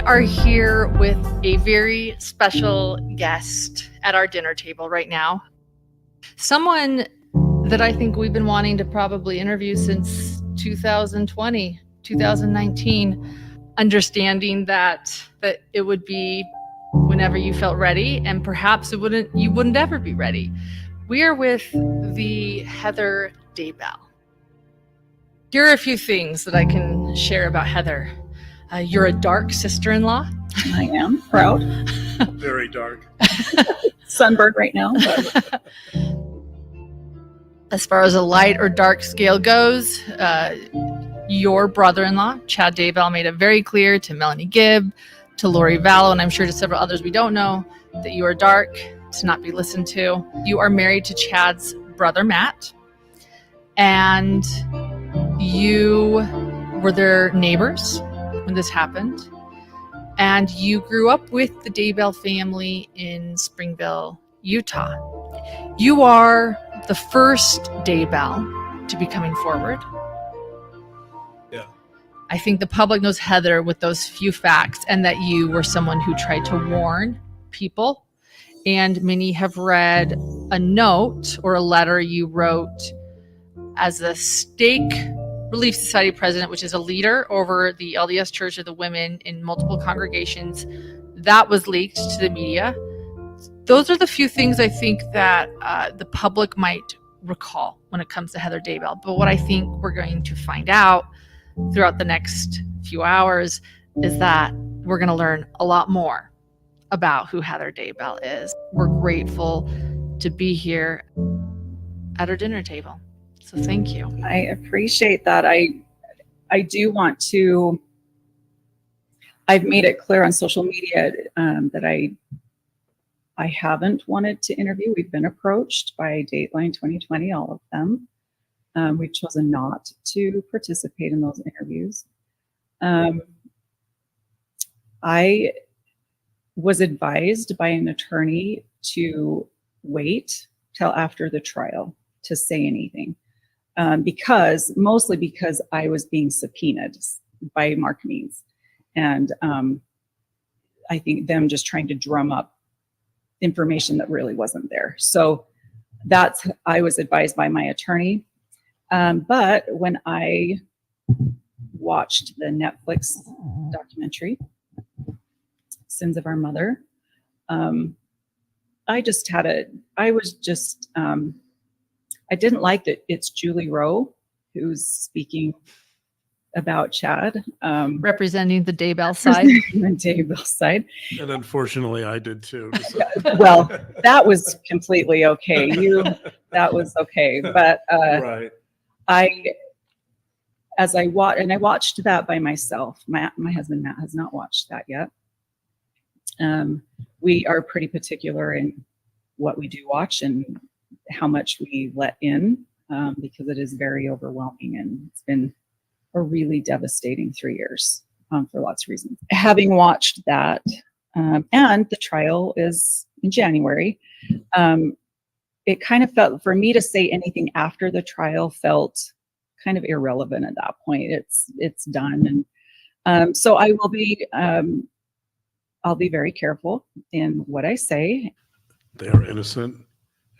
are here with a very special guest at our dinner table right now. Someone that I think we've been wanting to probably interview since 2020, 2019, understanding that it would be whenever you felt ready, and perhaps you wouldn't ever be ready. We are with the Heather Daybell. Here are a few things that I can share about Heather. You're a dark sister-in-law. I am proud. Very dark. Sunburned right now. But. As far as a light or dark scale goes, your brother-in-law, Chad Daybell, made it very clear to Melanie Gibb, to Lori Vallow, and I'm sure to several others we don't know, that you are dark, to not be listened to. You are married to Chad's brother, Matt, and you were their neighbors when this happened. And you grew up with the Daybell family in Springville, Utah. You are the first Daybell to be coming forward. Yeah. I think the public knows Heather with those few facts, and that you were someone who tried to warn people. And many have read a note or a letter you wrote as a Stake Relief Society president, which is a leader over the LDS Church of the Women in multiple congregations. That was leaked to the media. Those are the few things I think that the public might recall when it comes to Heather Daybell. But what I think we're going to find out throughout the next few hours is that we're going to learn a lot more about who Heather Daybell is. We're grateful to be here at our dinner table. So thank you. I appreciate that. I do want to, I've made it clear on social media that I haven't wanted to interview. We've been approached by Dateline 2020, all of them. We've chosen not to participate in those interviews. I was advised by an attorney to wait till after the trial to say anything. Mostly because I was being subpoenaed by Mark Means. And I think them just trying to drum up information that really wasn't there. So I was advised by my attorney. But when I watched the Netflix documentary, Sins of Our Mother, I didn't like that it's Julie Rowe who's speaking about Chad. Representing the Daybell side. The Daybell side. And unfortunately, I did too. So. Well, that was completely okay. That was okay. But right. I watched that by myself. My husband Matt has not watched that yet. We are pretty particular in what we do watch and how much we let in, because it is very overwhelming, and it's been a really devastating 3 years for lots of reasons. Having watched that, and the trial is in January, it kind of felt, for me to say anything after the trial felt kind of irrelevant at that point. It's done, and so I will be. I'll be very careful in what I say. They are innocent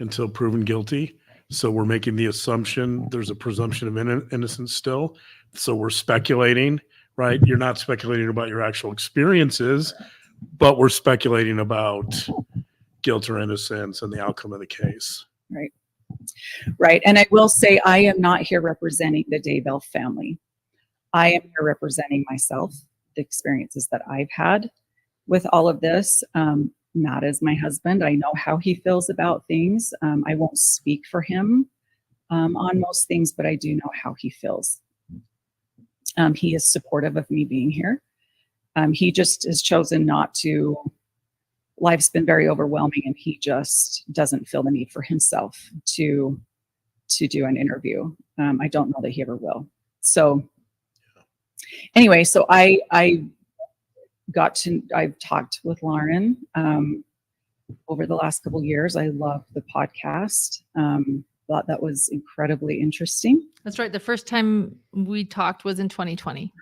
until proven guilty. So we're making the assumption there's a presumption of innocence still. So we're speculating, right? You're not speculating about your actual experiences, but we're speculating about guilt or innocence and the outcome of the case. Right. Right. And I will say, I am not here representing the Daybell family. I am here representing myself, the experiences that I've had with all of this. Matt is my husband. I know how he feels about things. I won't speak for him on most things, but I do know how he feels. He is supportive of me being here. He just has chosen not to. Life's been very overwhelming, and he just doesn't feel the need for himself to do an interview. I don't know that he ever will. So anyway, so I've talked with Lauren over the last couple of years. I love the podcast. Thought that was incredibly interesting. That's right. The first time we talked was in 2020.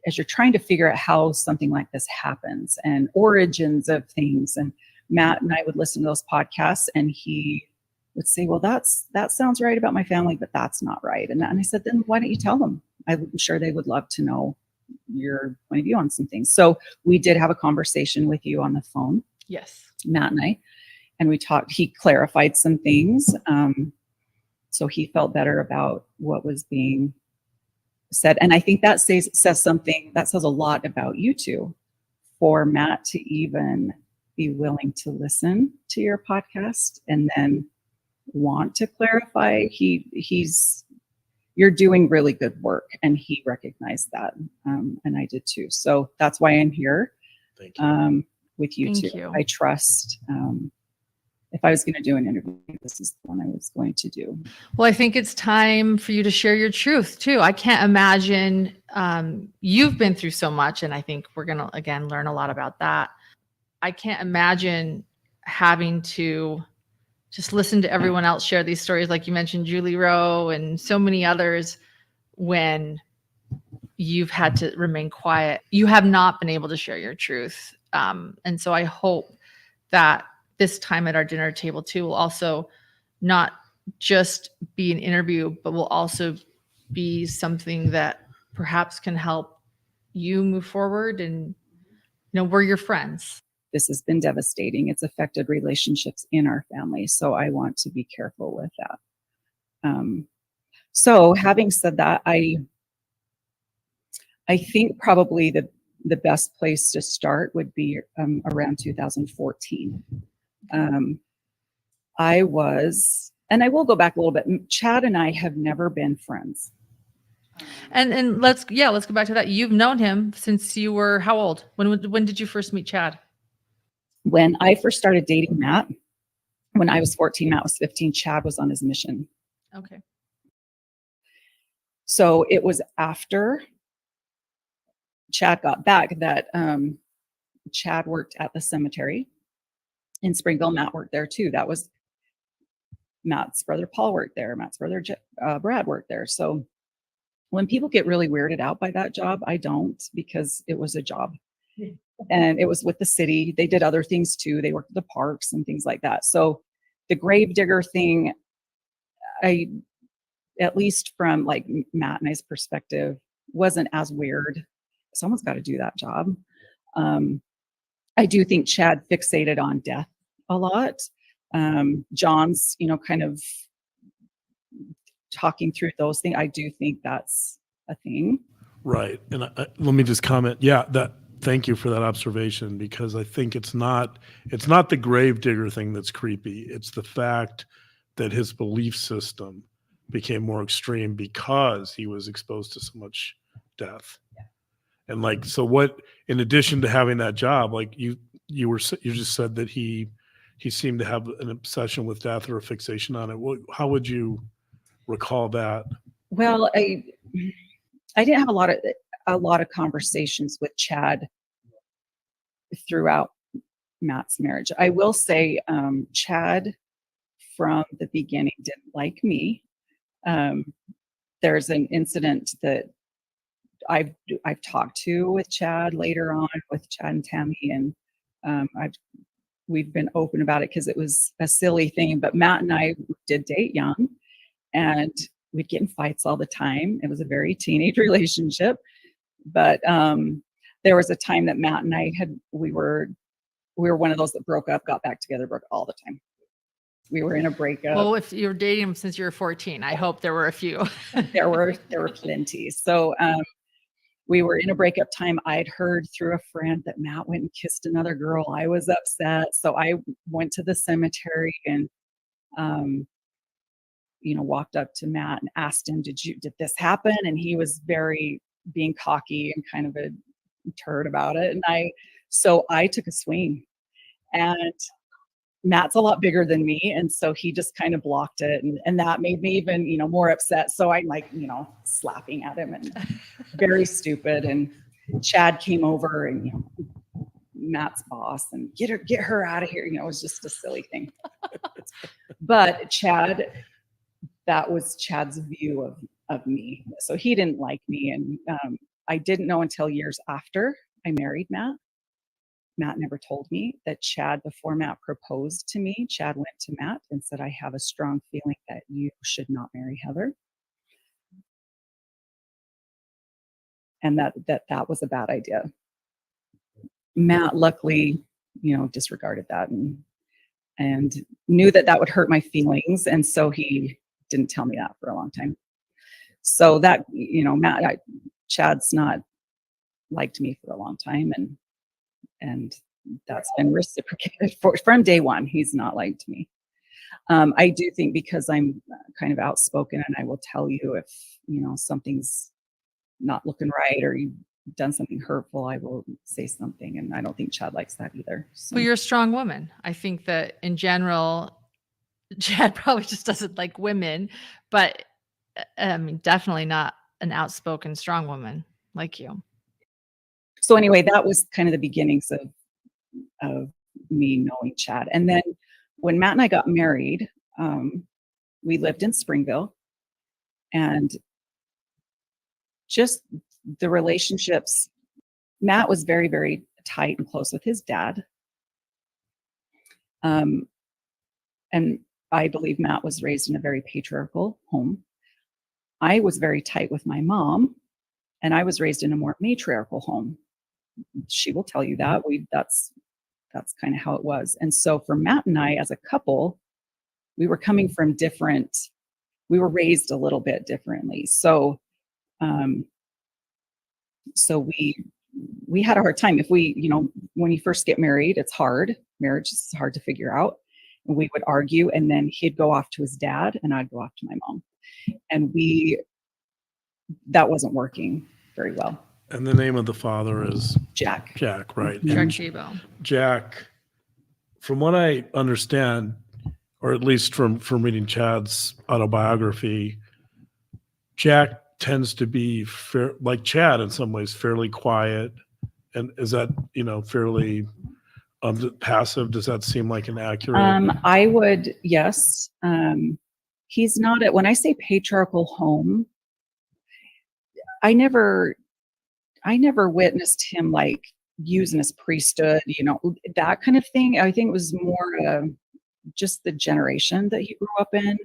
as you're trying to figure out how something like this happens and origins of things. And Matt and I would listen to those podcasts, and he would say, well, that sounds right about my family, but that's not right. And I said, then why don't you tell them? I'm sure they would love to know your point of view on some things. So we did have a conversation with you on the phone. Yes. Matt and I, and we talked, he clarified some things. So he felt better about what was being said. And I think that says something, that says a lot about you two, for Matt to even be willing to listen to your podcast and then want to clarify. You're doing really good work, and he recognized that. And I did too. So that's why I'm here. Thank you. With you Thank too. you. I trust, if I was going to do an interview, this is the one I was going to do. Well, I think it's time for you to share your truth too. I can't imagine, you've been through so much, and I think we're going to, again, learn a lot about that. I can't imagine having to just listen to everyone else share these stories. Like you mentioned, Julie Rowe and so many others, when you've had to remain quiet. You have not been able to share your truth. And so I hope that this time at our dinner table too will also not just be an interview, but will also be something that perhaps can help you move forward. And, we're your friends. This has been devastating. It's affected relationships in our family. So I want to be careful with that. So having said that, I think probably the best place to start would be around 2014. I was, and I will go back a little bit. Chad and I have never been friends. And let's go back to that. You've known him since you were how old? When did you first meet Chad? When I first started dating Matt, when I was 14, Matt was 15, Chad was on his mission. Okay. So it was after Chad got back that Chad worked at the cemetery in Springville. Matt worked there too. That was Matt's brother Paul worked there. Matt's brother Brad worked there. So when people get really weirded out by that job, I don't, because it was a job. And it was with the city. They did other things too. They worked at the parks and things like that. So the gravedigger thing, at least from like Matt and I's perspective, wasn't as weird. Someone's got to do that job. I do think Chad fixated on death a lot. John's, kind of talking through those things. I do think that's a thing. Right. And let me just comment. Yeah, thank you for that observation, because I think it's not the gravedigger thing that's creepy. It's the fact that his belief system became more extreme because he was exposed to so much death. Yeah. And so what, in addition to having that job, you just said that he seemed to have an obsession with death or a fixation on it. How would you recall that? Well, I didn't have a lot of conversations with Chad throughout Matt's marriage. I will say, Chad from the beginning didn't like me. There's an incident that I've talked to with Chad later on, with Chad and Tammy, and we've been open about it because it was a silly thing. But Matt and I did date young, and we'd get in fights all the time. It was a very teenage relationship, but there was a time that Matt and I we were one of those that broke up, got back together, broke all the time. We were in a breakup. Well, if you were dating him since you were 14, I hope there were a few. there were plenty. So we were in a breakup time. I'd heard through a friend that Matt went and kissed another girl. I was upset. So I went to the cemetery and, walked up to Matt and asked him, did this happen? And he was being cocky and kind of a turd about it. And so I took a swing, and Matt's a lot bigger than me. And so he just kind of blocked it. And that made me even, more upset. So I'm slapping at him, and very stupid. And Chad came over, and, Matt's boss, and get her out of here. It was just a silly thing. But that was Chad's view of me. So he didn't like me. And I didn't know until years after I married Matt. Matt never told me that Chad, before Matt proposed to me, Chad went to Matt and said, I have a strong feeling that you should not marry Heather. And that was a bad idea. Matt luckily, disregarded that and knew that would hurt my feelings. And so he didn't tell me that for a long time. So that, Chad's not liked me for a long time. And that's been reciprocated from day one. He's not liked me. I do think because I'm kind of outspoken and I will tell you if, something's not looking right or you've done something hurtful, I will say something. And I don't think Chad likes that either. So. Well, you're a strong woman. I think that in general, Chad probably just doesn't like women, but I mean, definitely not an outspoken, strong woman like you. So anyway, that was kind of the beginnings of me knowing Chad. And then when Matt and I got married, we lived in Springville, and just the relationships, Matt was very, very tight and close with his dad. And I believe Matt was raised in a very patriarchal home. I was very tight with my mom, and I was raised in a more matriarchal home. She will tell you that. That's kind of how it was. And so for Matt and I as a couple, we were coming from we were raised a little bit differently. So we had a hard time. If when you first get married, it's hard. Marriage is hard to figure out. And we would argue, and then he'd go off to his dad and I'd go off to my mom. And that wasn't working very well. And the name of the father is Jack. Jack, right? Jack And Daybell. Jack, from what I understand, or at least from reading Chad's autobiography, Jack tends to be like Chad in some ways, fairly quiet. And is that, fairly passive? Does that seem like an accurate? I would, yes. He's not when I say patriarchal home, I never witnessed him like using his priesthood, that kind of thing. I think it was more just the generation that he grew up in,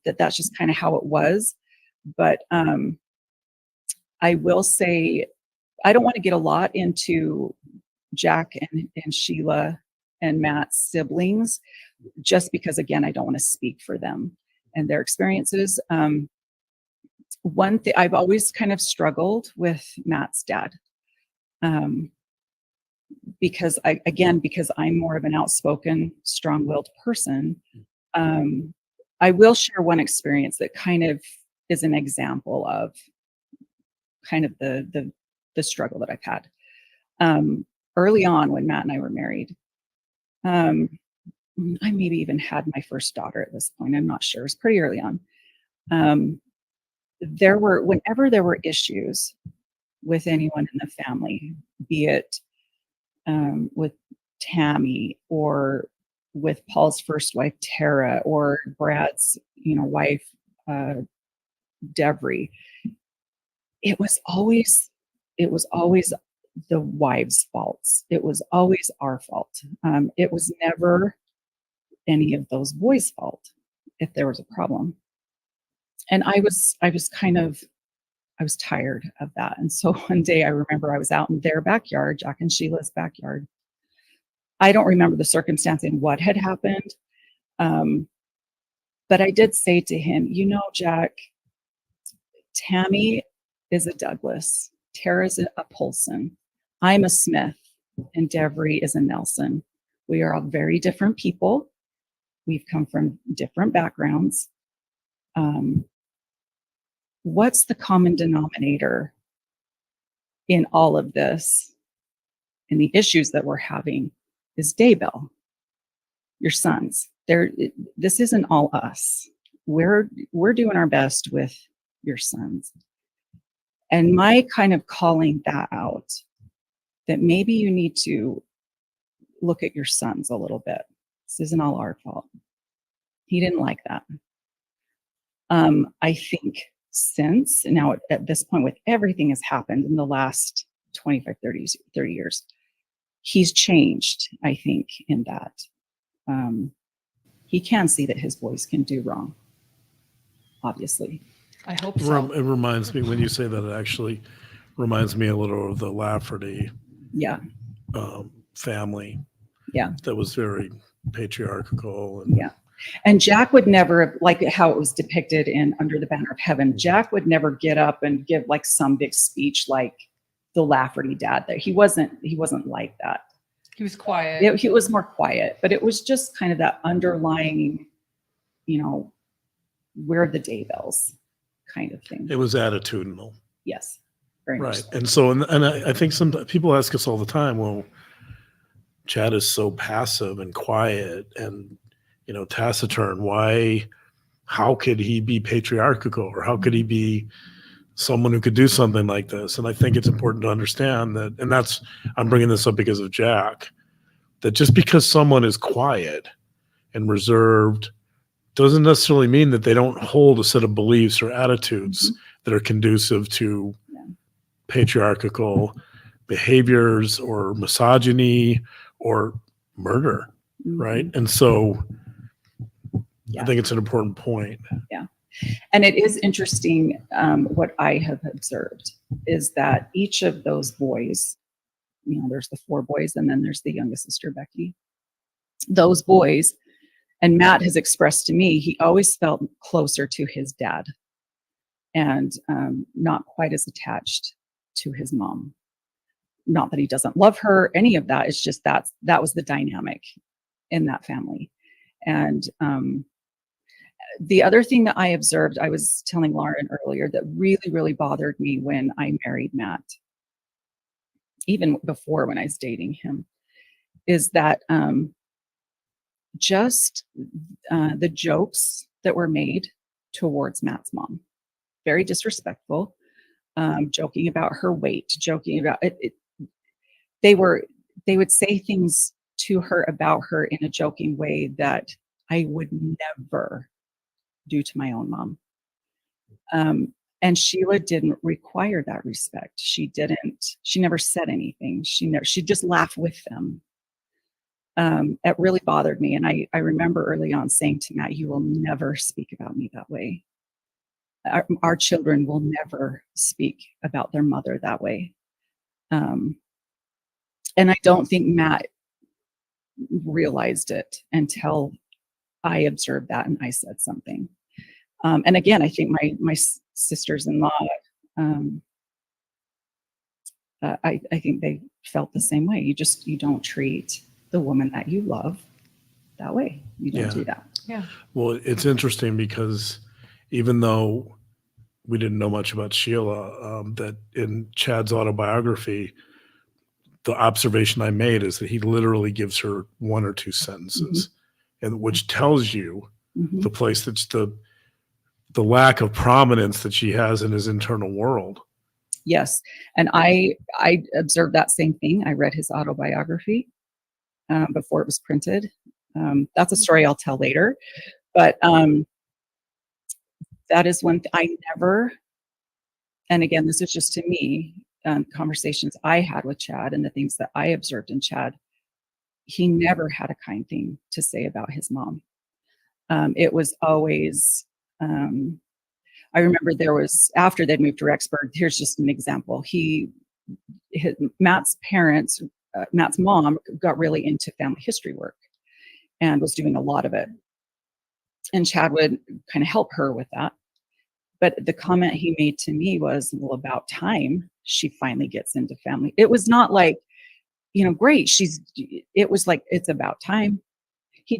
that's just kind of how it was. But I will say, I don't want to get a lot into Jack and Sheila and Matt's siblings, just because, again, I don't want to speak for them and their experiences. One thing I've always kind of struggled with Matt's dad, because I'm more of an outspoken, strong-willed person. I will share one experience that kind of is an example of kind of the struggle that I've had. Early on when Matt and I were married, I maybe even had my first daughter at this point. I'm not sure. It was pretty early on. Whenever there were issues with anyone in the family, be it with Tammy or with Paul's first wife, Tara, or Brad's, wife, Devery, it was always the wives' faults. It was always our fault. It was never any of those boys' fault if there was a problem. And I was tired of that. And so one day I remember I was out in their backyard, Jack and Sheila's backyard. I don't remember the circumstance and what had happened. But I did say to him, Jack, Tammy is a Douglas, Tara's a Polson, I'm a Smith, and Devery is a Nelson. We are all very different people. We've come from different backgrounds. What's the common denominator in all of this and the issues that we're having is Daybell, your sons. This isn't all us. We're doing our best with your sons. And my kind of calling that out, that maybe you need to look at your sons a little bit. This isn't all our fault. He didn't like that. I think since. Now, at this point, with everything has happened in the last 25, 30 years, he's changed, I think, in that. He can see that his boys can do wrong, obviously. I hope so. It reminds me, when you say that, it actually reminds me a little of the Lafferty Yeah. family. Yeah. That was very patriarchal. And Yeah. And Jack would never, like how it was depicted in Under the Banner of Heaven, Jack would never get up and give like some big speech like the Lafferty dad there. He wasn't like that. He was quiet. He was more quiet, but it was just kind of that underlying, we're the Daybells kind of thing. it was attitudinal. Yes. Very much Right. so. And so, and I think some people ask us all the time, well, Chad is so passive and quiet and, taciturn. How could he be patriarchal, or how could he be someone who could do something like this? And I think it's important to understand that, and I'm bringing this up because of Jack, that just because someone is quiet and reserved doesn't necessarily mean that they don't hold a set of beliefs or attitudes that are conducive to patriarchal behaviors or misogyny or murder, right? And so I think it's an important point. Yeah. And it is interesting, what I have observed is that each of those boys, there's the 4 boys and then there's the youngest sister, Becky. Those boys, and Matt has expressed to me, he always felt closer to his dad and not quite as attached to his mom. Not that he doesn't love her, any of that. It's just that was the dynamic in that family. And the other thing that I observed, I was telling Lauren earlier, that really, really bothered me when I married Matt, even before when I was dating him, is that just the jokes that were made towards Matt's mom, very disrespectful, joking about her weight, joking about it. They would say things to her about her in a joking way that I would never do to my own mom. And Sheila didn't require that respect. She never said anything. She just laughed with them. It really bothered me. And I remember early on saying to Matt, you will never speak about me that way. Our children will never speak about their mother that way. And I don't think Matt realized it until I observed that and I said something. And again, I think my sisters-in-law, I think they felt the same way. You don't treat the woman that you love that way. You don't do that. Yeah. Well, it's interesting because even though we didn't know much about Sheila, that in Chad's autobiography, the observation I made is that he literally gives her 1 or 2 sentences, and which tells you the place that's the lack of prominence that she has in his internal world. Yes. And I observed that same thing. I read his autobiography before it was printed. That's a story I'll tell later. But that is one I never, and again, this is just to me, conversations I had with Chad and the things that I observed in Chad, he never had a kind thing to say about his mom. It was always, I remember there was, after they'd moved to Rexburg, here's just an example. Matt's parents, Matt's mom got really into family history work and was doing a lot of it. And Chad would kind of help her with that. But the comment he made to me was, well, about time she finally gets into family. It was not like, great. It was like, it's about time. He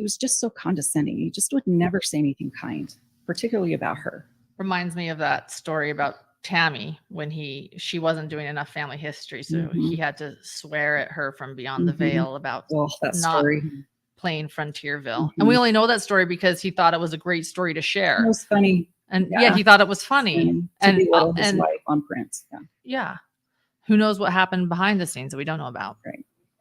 was just so condescending. He just would never say anything kind, particularly about her. Reminds me of that story about Tammy when she wasn't doing enough family history. So he had to swear at her from beyond the veil about that not story. playing Frontierville. And we only know that story because he thought it was a great story to share. It was funny. And he thought it was funny. And his life on Prince. Yeah. Who knows what happened behind the scenes that we don't know about.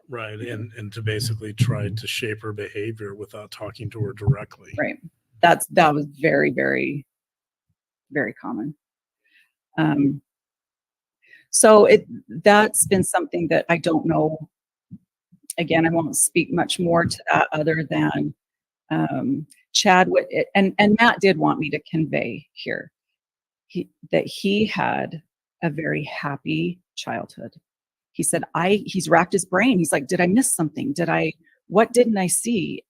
Right. And to basically try to shape her behavior without talking to her directly. Right. That was very, very, very common. So that's been something that I don't know. Again, I won't speak much more to that other than Chad would, and Matt did want me to convey here that he had a very happy childhood. He said, he's racked his brain. He's like, did I miss something? What didn't I see?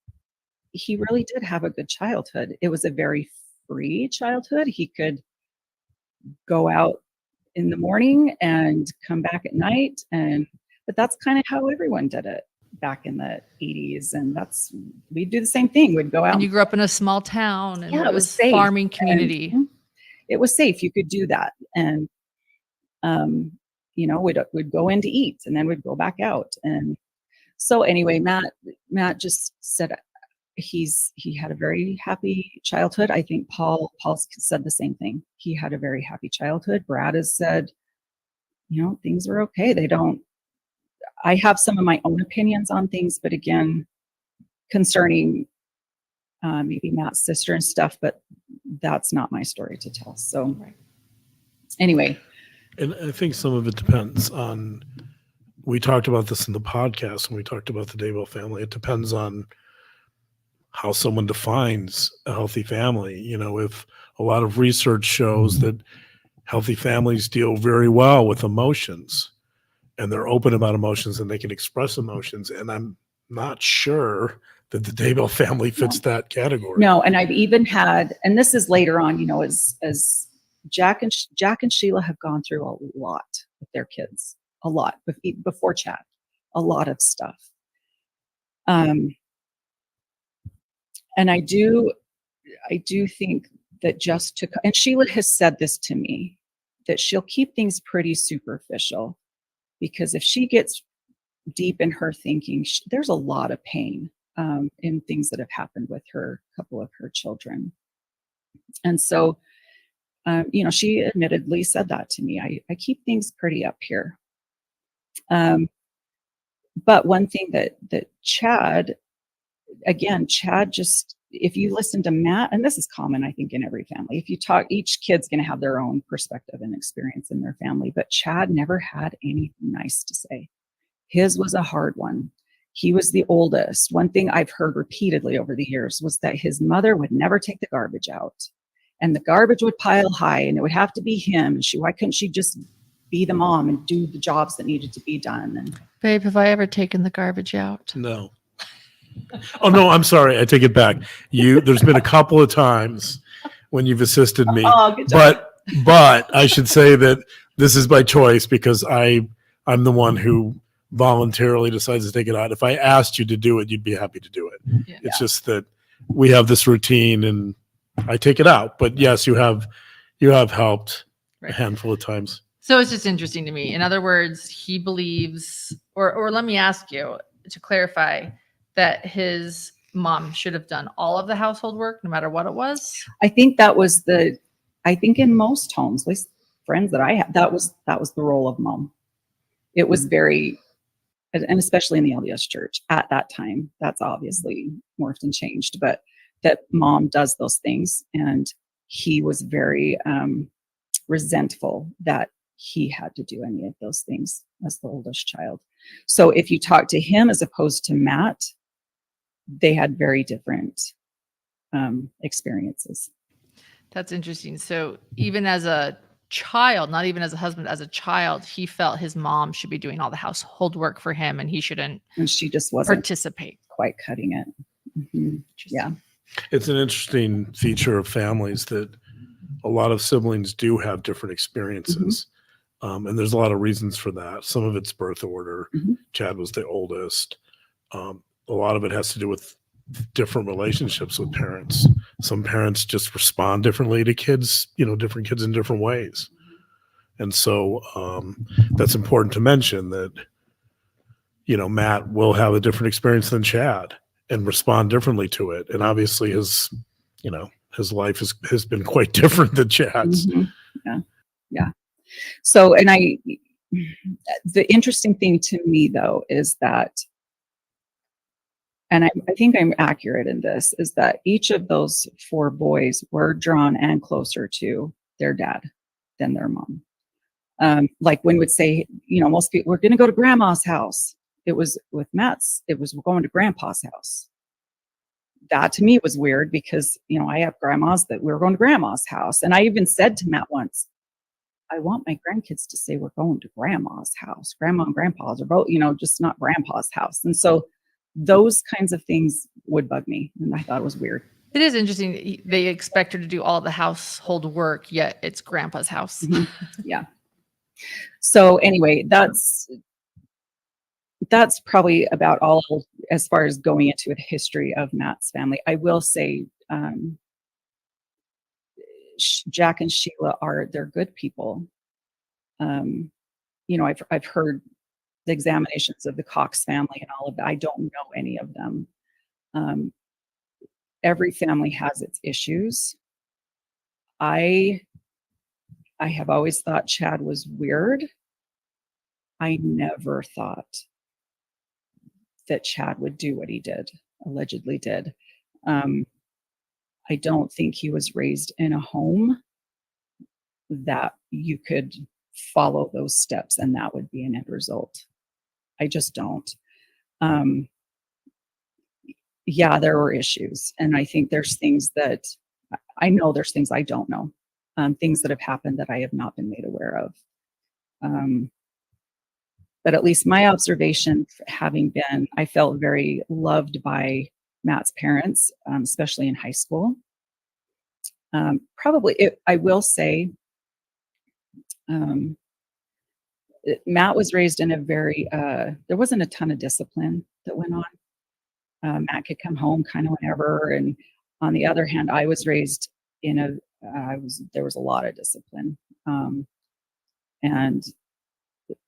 He really did have a good childhood. It was a very free childhood. He could go out in the morning and come back at night. But that's kind of how everyone did it back in the 80s. And we'd do the same thing. We'd go out. And you grew up in a small town, and Yeah, it was safe. farming community. And it was safe. You could do that. And, we'd go in to eat, and then we'd go back out. And so anyway, Matt just said he had a very happy childhood. I think Paul said the same thing. He had a very happy childhood. Brad has said, things were okay. I have some of my own opinions on things, but again, concerning maybe Matt's sister and stuff, but that's not my story to tell. So anyway. And I think some of it depends on, we talked about this in the podcast when we talked about the Daybell family. It depends on how someone defines a healthy family. If a lot of research shows that healthy families deal very well with emotions, and they're open about emotions, and they can express emotions. And I'm not sure that the Daybell family fits that category. No, and I've even had, and this is later on, as Jack and Sheila have gone through a lot with their kids, a lot before Chad, a lot of stuff. And I do think that and Sheila has said this to me, that she'll keep things pretty superficial, because if she gets deep in her thinking, there's a lot of pain in things that have happened with a couple of her children. And so, she admittedly said that to me. I keep things pretty up here. But one thing that Chad just, if you listen to Matt, and this is common, I think, in every family, if you talk, each kid's going to have their own perspective and experience in their family, but Chad never had anything nice to say. His was a hard one. He was the oldest. One thing I've heard repeatedly over the years was that his mother would never take the garbage out, and the garbage would pile high, and it would have to be him. And why couldn't she just be the mom and do the jobs that needed to be done? And Babe, have I ever taken the garbage out? No. Oh no, I'm sorry. I take it back. There's been a couple of times when you've assisted me, good job. but I should say that this is by choice, because I'm the one who voluntarily decides to take it out. If I asked you to do it, you'd be happy to do it. Yeah. It's just that we have this routine, and I take it out. But yes, you have helped a handful of times. So it's just interesting to me. In other words, he believes, or let me ask you to clarify, that his mom should have done all of the household work, no matter what it was. I think that was I think in most homes, at least friends that I had, that was the role of mom. It was very, and especially in the LDS church at that time, that's obviously morphed and changed, but that mom does those things. And he was very resentful that he had to do any of those things as the oldest child. So if you talk to him as opposed to Matt, they had very different experiences. That's interesting. So even as a child, not even as a husband, as a child, he felt his mom should be doing all the household work for him, and he shouldn't. And she just wasn't participate. Quite cutting it. Mm-hmm. Yeah. It's an interesting feature of families that a lot of siblings do have different experiences. Mm-hmm. And there's a lot of reasons for that. Some of it's birth order. Mm-hmm. Chad was the oldest. A lot of it has to do with different relationships with parents. Some parents just respond differently to kids, different kids in different ways. And so that's important to mention that, Matt will have a different experience than Chad and respond differently to it. And obviously his life has been quite different than Chad's. Mm-hmm. Yeah. So, and the interesting thing to me though, is that, and I think I'm accurate in this, is that each of those four boys were drawn and closer to their dad than their mom. Like when would say, most people, we're going to go to grandma's house. It was with Matt's, it was, we're going to grandpa's house. That to me was weird because, I have grandmas that we were going to grandma's house. And I even said to Matt once, I want my grandkids to say we're going to grandma's house. Grandma and grandpa's are both, just not grandpa's house. And so those kinds of things would bug me. And I thought it was weird. It is interesting. They expect her to do all the household work, yet it's grandpa's house. Mm-hmm. Yeah. So anyway, that's probably about all as far as going into the history of Matt's family. I will say, Jack and Sheila they're good people. I've heard the examinations of the Cox family and all of that. I don't know any of them. Every family has its issues. I have always thought Chad was weird. I never thought that Chad would do what he allegedly did. I don't think he was raised in a home that you could follow those steps and that would be an end result. I just don't. Yeah, there were issues. And I think there's things that I know there's things I don't know, things that have happened that I have not been made aware of. But at least my observation, I felt very loved by Matt's parents, especially in high school. I will say, Matt was raised in a very, there wasn't a ton of discipline that went on. Matt could come home kind of whenever. And on the other hand, I was raised in there was a lot of discipline. And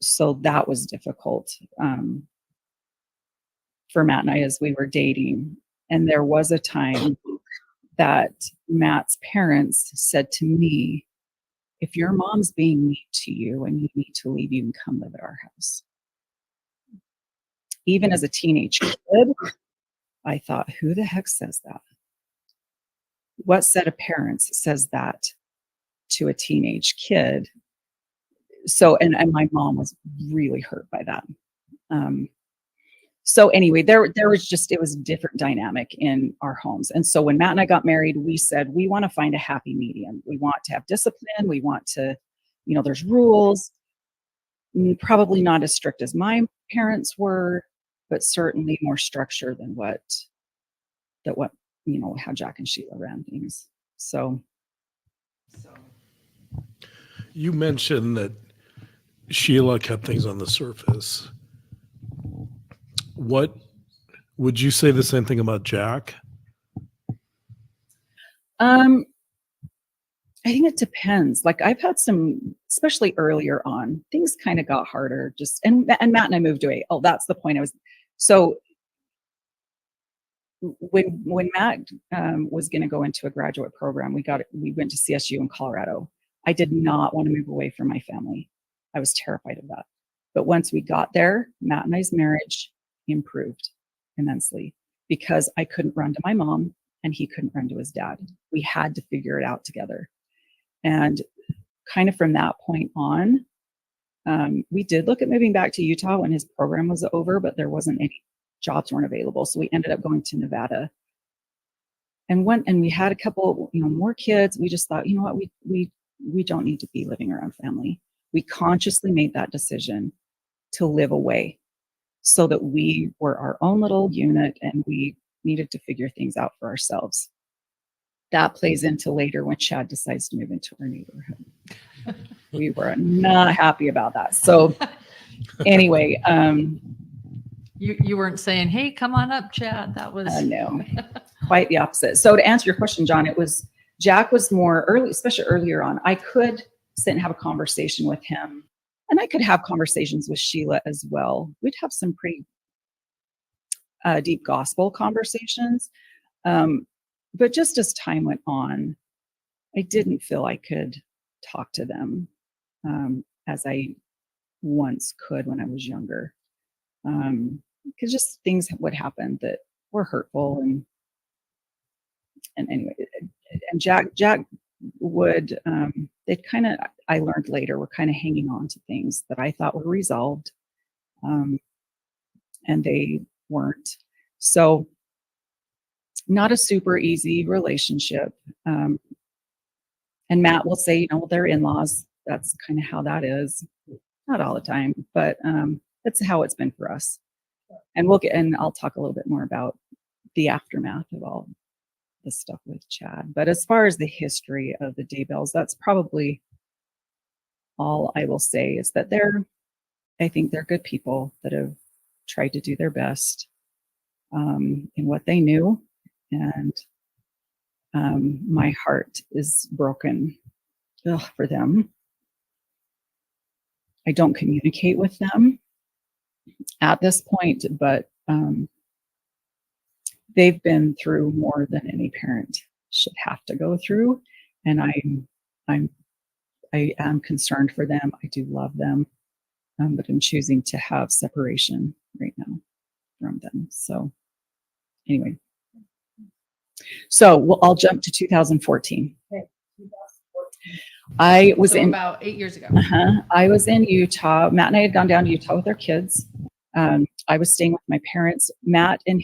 so that was difficult for Matt and I as we were dating. And there was a time that Matt's parents said to me, if your mom's being mean to you and you need to leave, you can come live at our house. Even as a teenage kid, I thought, who the heck says that? What set of parents says that to a teenage kid? So, and my mom was really hurt by that. So anyway, there was it was a different dynamic in our homes. And so when Matt and I got married, we said, we want to find a happy medium. We want to have discipline. We want to, there's rules, probably not as strict as my parents were, but certainly more structure than how Jack and Sheila ran things. So. You mentioned that Sheila kept things on the surface. What would you say the same thing about Jack? I think it depends. Like I've had some, especially earlier on, things kind of got harder. And Matt and I moved away. Oh, that's the point. So when Matt was going to go into a graduate program, we went to CSU in Colorado. I did not want to move away from my family. I was terrified of that. But once we got there, Matt and I's marriage improved immensely because I couldn't run to my mom and he couldn't run to his dad. We had to figure it out together. And kind of from that point on, we did look at moving back to Utah when his program was over, but there wasn't any jobs weren't available. So we ended up going to Nevada. And we had a couple, more kids. We just thought, what, we don't need to be living around family. We consciously made that decision to live away so that we were our own little unit and we needed to figure things out for ourselves. That plays into later when Chad decides to move into our neighborhood. We were not happy about that. So anyway, you weren't saying, hey, come on up, Chad. That was no, quite the opposite. So to answer your question, John, Jack was more early, especially earlier on. I could sit and have a conversation with him, and I could have conversations with Sheila as well. We'd have some pretty deep gospel conversations. But just as time went on, I didn't feel I could talk to them as I once could when I was younger. Because just things would happen that were hurtful. And anyway, and Jack would, I learned later, were kind of hanging on to things that I thought were resolved, and they weren't. So, not a super easy relationship. And Matt will say, they're in-laws. That's kind of how that is. Not all the time, but that's how it's been for us. And I'll talk a little bit more about the aftermath of all the stuff with Chad. But as far as the history of the Daybells, that's probably all I will say, is that I think they're good people that have tried to do their best in what they knew. And my heart is broken for them. I don't communicate with them at this point, but they've been through more than any parent should have to go through, and I am concerned for them. I do love them, but I'm choosing to have separation right now from them. So anyway, I'll jump to 2014. Okay. I was about 8 years ago. I was in Utah. Matt and I had gone down to Utah with our kids. I was staying with my parents. Matt and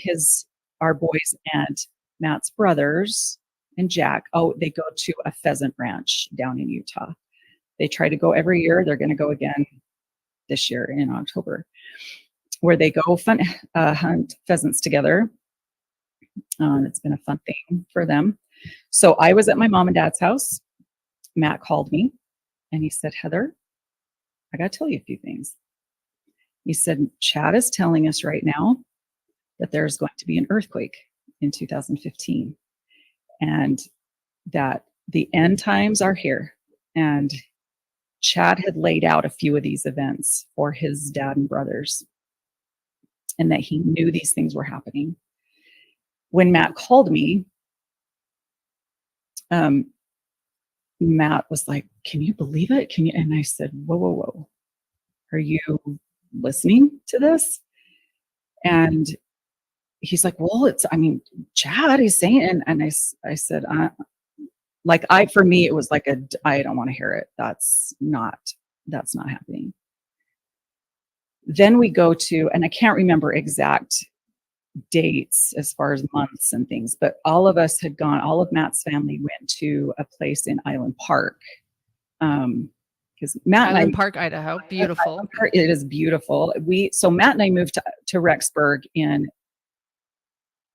our boys and Matt's brothers and Jack. Oh, they go to a pheasant ranch down in Utah. They try to go every year. They're going to go again this year in October, where they go hunt pheasants together. It's been a fun thing for them. So I was at my mom and dad's house. Matt called me and he said, Heather, I got to tell you a few things. He said, Chad is telling us right now that there's going to be an earthquake in 2015 and that the end times are here. And Chad had laid out a few of these events for his dad and brothers, and that he knew these things were happening. When Matt called me, Matt was like, can you believe it? Can you? And I said, whoa. Are you listening to this? And he's like, well, Chad is saying, and I said, for me, it was like I don't want to hear it. That's not happening. Then we go to, and I can't remember exact dates as far as months and things, but all of Matt's family went to a place in Island Park. Because Island Park, Idaho, beautiful. It is beautiful. So Matt and I moved to Rexburg in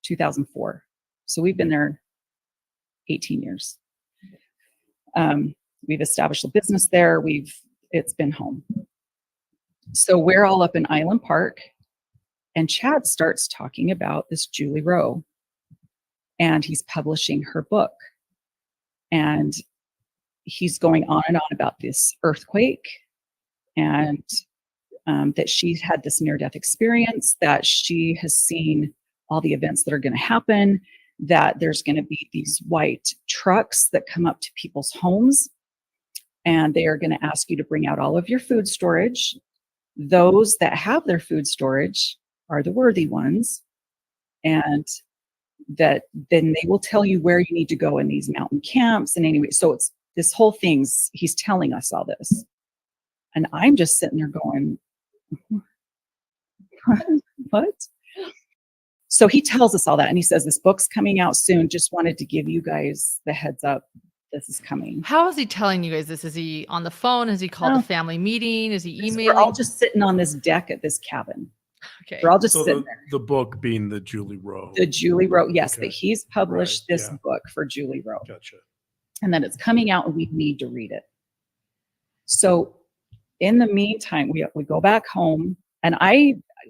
2004. So we've been there 18 years. We've established a business there. It's been home. So we're all up in Island Park, and Chad starts talking about this Julie Rowe, and he's publishing her book, and he's going on and on about this earthquake, and that she's had this near-death experience, that she has seen all the events that are going to happen, that there's going to be these white trucks that come up to people's homes, and they are going to ask you to bring out all of your food storage. Those that have their food storage are the worthy ones, and that then they will tell you where you need to go in these mountain camps. And anyway, so it's this whole thing's, he's telling us all this, and I'm just sitting there going, what? So he tells us all that, and he says, this book's coming out soon. Just wanted to give you guys the heads up. This is coming. How is he telling you guys this? Is he on the phone? Has he called a family meeting? Is he emailing? We're all just sitting on this deck at this cabin. Okay. We're all just sitting there. The book being the Julie Rowe. The Julie Rowe, yes, Okay. that he's published Right, this yeah. book for Julie Rowe. Gotcha. And then it's coming out and we need to read it. So in the meantime, we go back home, and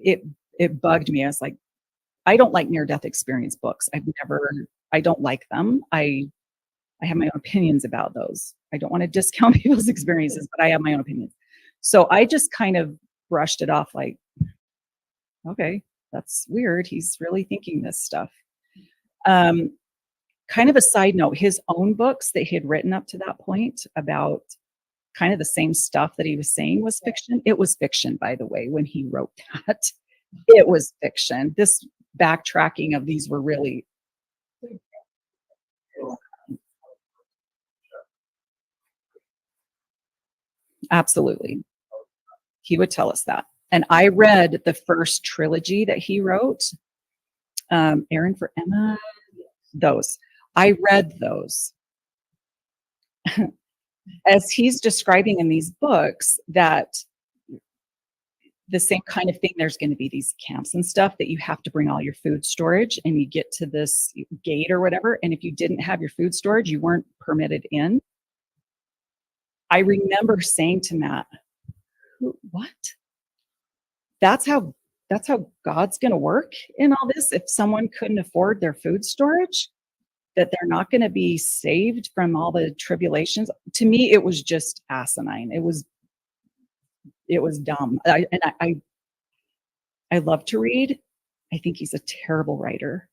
it bugged me. I was like, I don't like near-death experience books. I don't like them. I have my own opinions about those. I don't want to discount people's experiences, but I have my own opinions. So I just kind of brushed it off like, okay, that's weird. He's really thinking this stuff. Kind of a side note, his own books that he had written up to that point about kind of the same stuff that he was saying was fiction. It was fiction, by the way, when he wrote that. It was fiction. This backtracking of these were really... Absolutely. He would tell us that. And I read the first trilogy that he wrote, Aaron for Emma, those. I read those. As he's describing in these books, that the same kind of thing, there's going to be these camps and stuff that you have to bring all your food storage, and you get to this gate or whatever, and if you didn't have your food storage, you weren't permitted in. I remember saying to Matt, what? That's how God's going to work in all this? If someone couldn't afford their food storage, that they're not going to be saved from all the tribulations? To me, it was just asinine. It was dumb. I love to read. I think he's a terrible writer.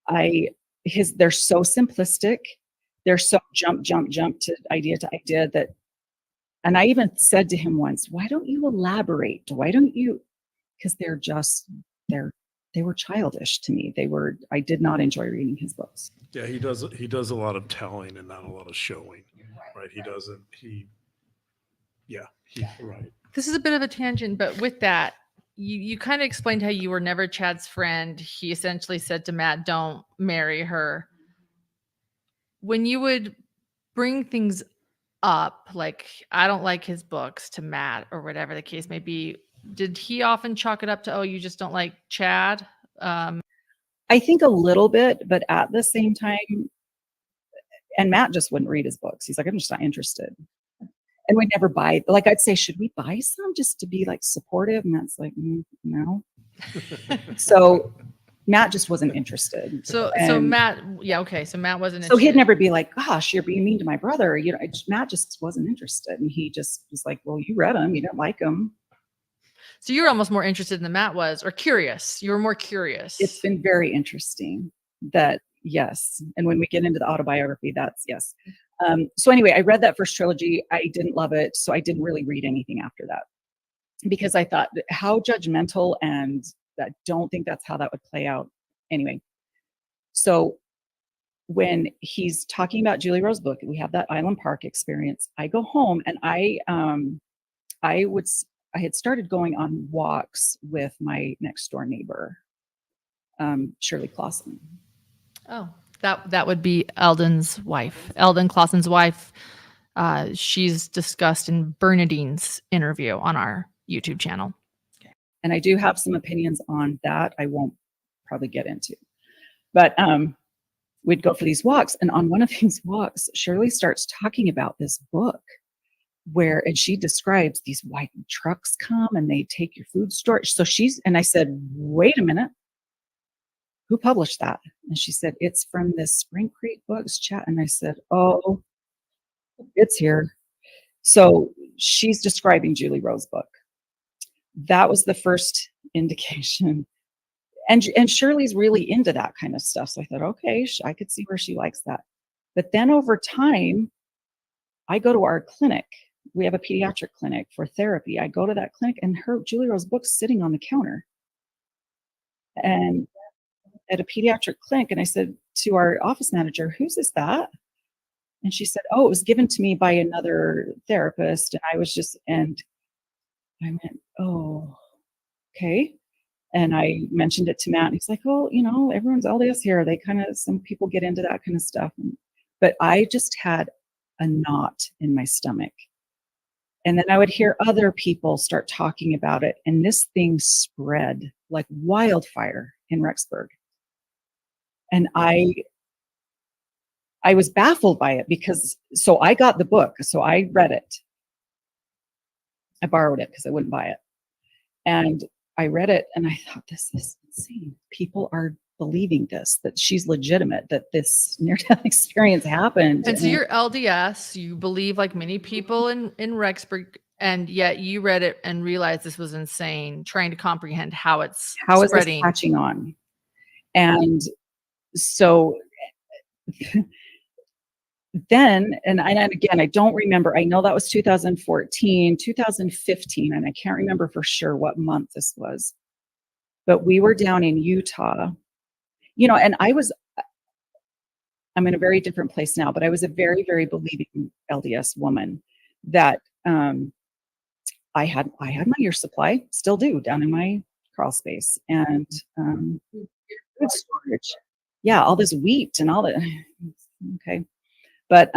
They're so simplistic. They're so jump to idea that, and I even said to him once, why don't you elaborate? Why don't you? Because they were childish to me. I did not enjoy reading his books. Yeah, he does a lot of telling and not a lot of showing, right? Right. This is a bit of a tangent, but with that, you kind of explained how you were never Chad's friend. He essentially said to Matt, don't marry her. When you would bring things up, like, I don't like his books, to Matt or whatever the case may be, did he often chalk it up to, oh, you just don't like Chad? I think a little bit, but at the same time, and Matt just wouldn't read his books. He's like, I'm just not interested. And we'd never buy, like, I'd say, should we buy some just to be like supportive? And Matt's like, no. So Matt just wasn't interested. So Matt, yeah, okay. So Matt wasn't interested. So he'd never be like, gosh, you're being mean to my brother. Matt just wasn't interested. And he just was like, well, you read them, you didn't like them. So you were almost more interested than Matt was, or curious. You were more curious. It's been very interesting that, yes. And when we get into the autobiography, that's yes. So anyway, I read that first trilogy. I didn't love it. So I didn't really read anything after that, because I thought, how judgmental, and I don't think that's how that would play out. Anyway, so when he's talking about Julie Rose's book, we have that Island Park experience. I go home and I had started going on walks with my next door neighbor, Shirley Clausen. Oh, that would be Eldon Clausen's wife. She's discussed in Bernadine's interview on our YouTube channel. And I do have some opinions on that I won't probably get into. But we'd go for these walks. And on one of these walks, Shirley starts talking about this book and she describes these white trucks come and they take your food storage. And I said, wait a minute, who published that? And she said, it's from this Spring Creek Books chat. And I said, oh, it's here. So she's describing Julie Rose's book. That was the first indication. And Shirley's really into that kind of stuff. So I thought, okay, I could see where she likes that. But then over time, I go to our clinic. We have a pediatric clinic for therapy. I go to that clinic and Julie Rose's book's sitting on the counter. And at a pediatric clinic, and I said to our office manager, whose is that? And she said, oh, it was given to me by another therapist. And I went, oh, okay. And I mentioned it to Matt, and he's like, oh, everyone's LDS here. Some people get into that kind of stuff. But I just had a knot in my stomach. And then I would hear other people start talking about it. And this thing spread like wildfire in Rexburg. And I was baffled by it so I got the book. So I read it. I borrowed it because I wouldn't buy it. And I read it and I thought, this is insane. People are believing this, that she's legitimate, that this near-death experience happened. And so you're LDS, you believe like many people in Rexburg, and yet you read it and realized this was insane, trying to comprehend how it's spreading. Is this catching on? And so then, and again, I don't remember. I know that was 2014, 2015, and I can't remember for sure what month this was. But we were down in Utah, and I'm in a very different place now, but I was a very, very believing LDS woman that I had my year supply, still do, down in my crawl space, and food storage. Yeah, all this wheat and all that. Okay, but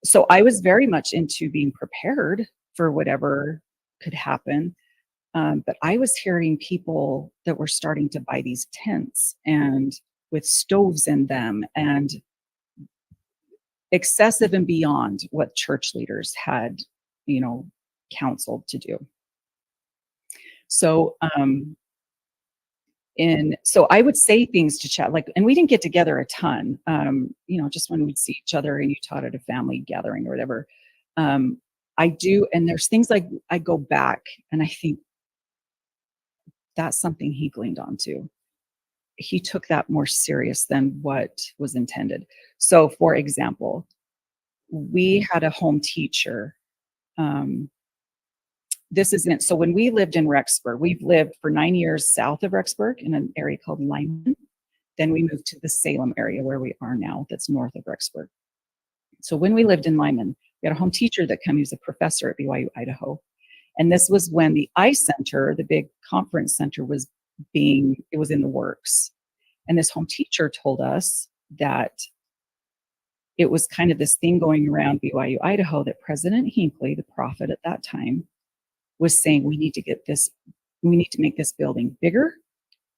so I was very much into being prepared for whatever could happen. But I was hearing people that were starting to buy these tents and with stoves in them, and excessive and beyond what church leaders had, counseled to do. So, so I would say things to chat, like, and we didn't get together a ton, just when we'd see each other and you taught at a family gathering or whatever. I do, and there's things like I go back and I think that's something he gleaned onto. He took that more serious than what was intended. So, for example, we had a home teacher. This isn't, so when we lived in Rexburg, we've lived for 9 years south of Rexburg in an area called Lyman. Then we moved to the Salem area where we are now, that's north of Rexburg. So when we lived in Lyman, we had a home teacher that came, he was a professor at BYU, Idaho. And this was when the I-Center, the big conference center, it was in the works. And this home teacher told us that it was kind of this thing going around BYU, Idaho, that President Hinckley, the prophet at that time, was saying, we need to make this building bigger,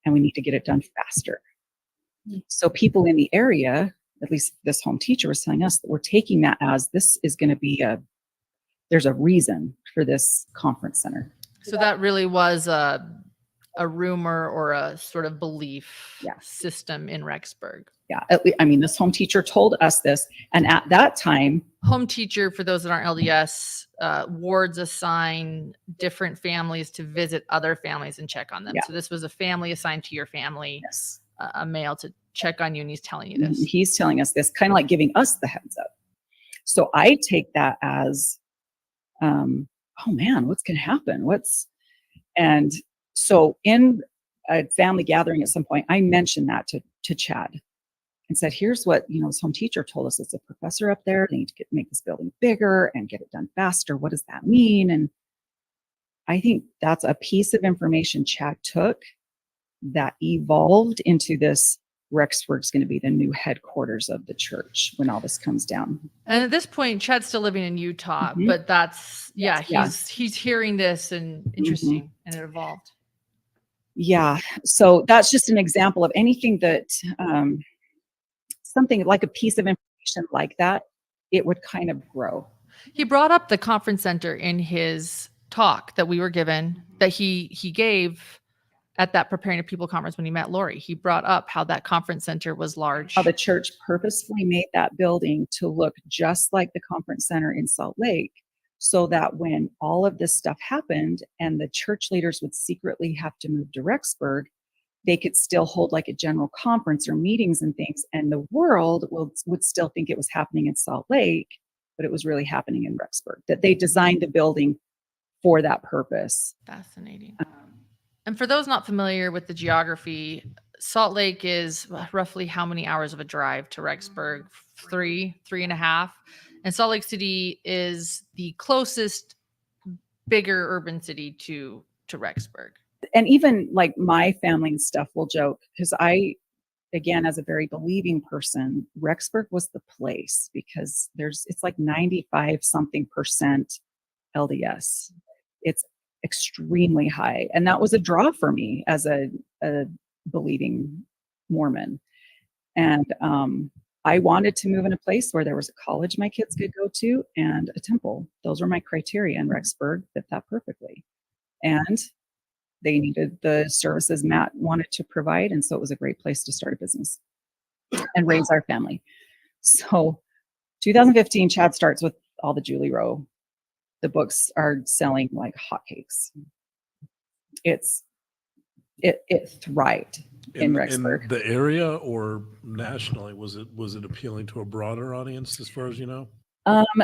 and we need to get it done faster. So people in the area, at least this home teacher was telling us, that we're taking that as this is going to be there's a reason for this conference center. So that really was a rumor or a sort of belief system in Rexburg. Yeah. This home teacher told us this. And at that time, home teacher, for those that aren't LDS, wards assign different families to visit other families and check on them. Yeah. So this was a family assigned to your family, yes, a male to check on you, and he's telling you this. He's telling us this, kind of like giving us the heads up. So I take that as, oh man, what's going to happen? And so in a family gathering at some point, I mentioned that to Chad and said, here's what, this home teacher told us. It's a professor up there. They need to make this building bigger and get it done faster. What does that mean? And I think that's a piece of information Chad took that evolved into this. Rexburg's going to be the new headquarters of the church when all this comes down. And at this point, Chad's still living in Utah, but that's, he's hearing this, and interesting, and it evolved. Yeah. So that's just an example of anything that, something like a piece of information like that, it would kind of grow. He brought up the conference center in his talk that we were given, that he gave at that Preparing a People conference when he met Lori. He brought up how that conference center was large. How the church purposefully made that building to look just like the conference center in Salt Lake, so that when all of this stuff happened and the church leaders would secretly have to move to Rexburg, they could still hold like a general conference or meetings and things, and the world would still think it was happening in Salt Lake, but it was really happening in Rexburg, that they designed the building for that purpose. Fascinating. And for those not familiar with the geography, Salt Lake is roughly how many hours of a drive to Rexburg? 3.5. And Salt Lake City is the closest bigger urban city to Rexburg. And even like my family and stuff will joke, because I, again, as a very believing person, Rexburg was the place, because it's like 95 something % LDS. It's extremely high. And that was a draw for me as a believing Mormon. And I wanted to move in a place where there was a college my kids could go to and a temple. Those were my criteria, and Rexburg fit that perfectly. And they needed the services Matt wanted to provide. And so it was a great place to start a business and raise our family. So 2015, Chad starts with all the Julie Rowe. The books are selling like hotcakes. It thrived in Rexburg. In the area or nationally, was it appealing to a broader audience as far as you know?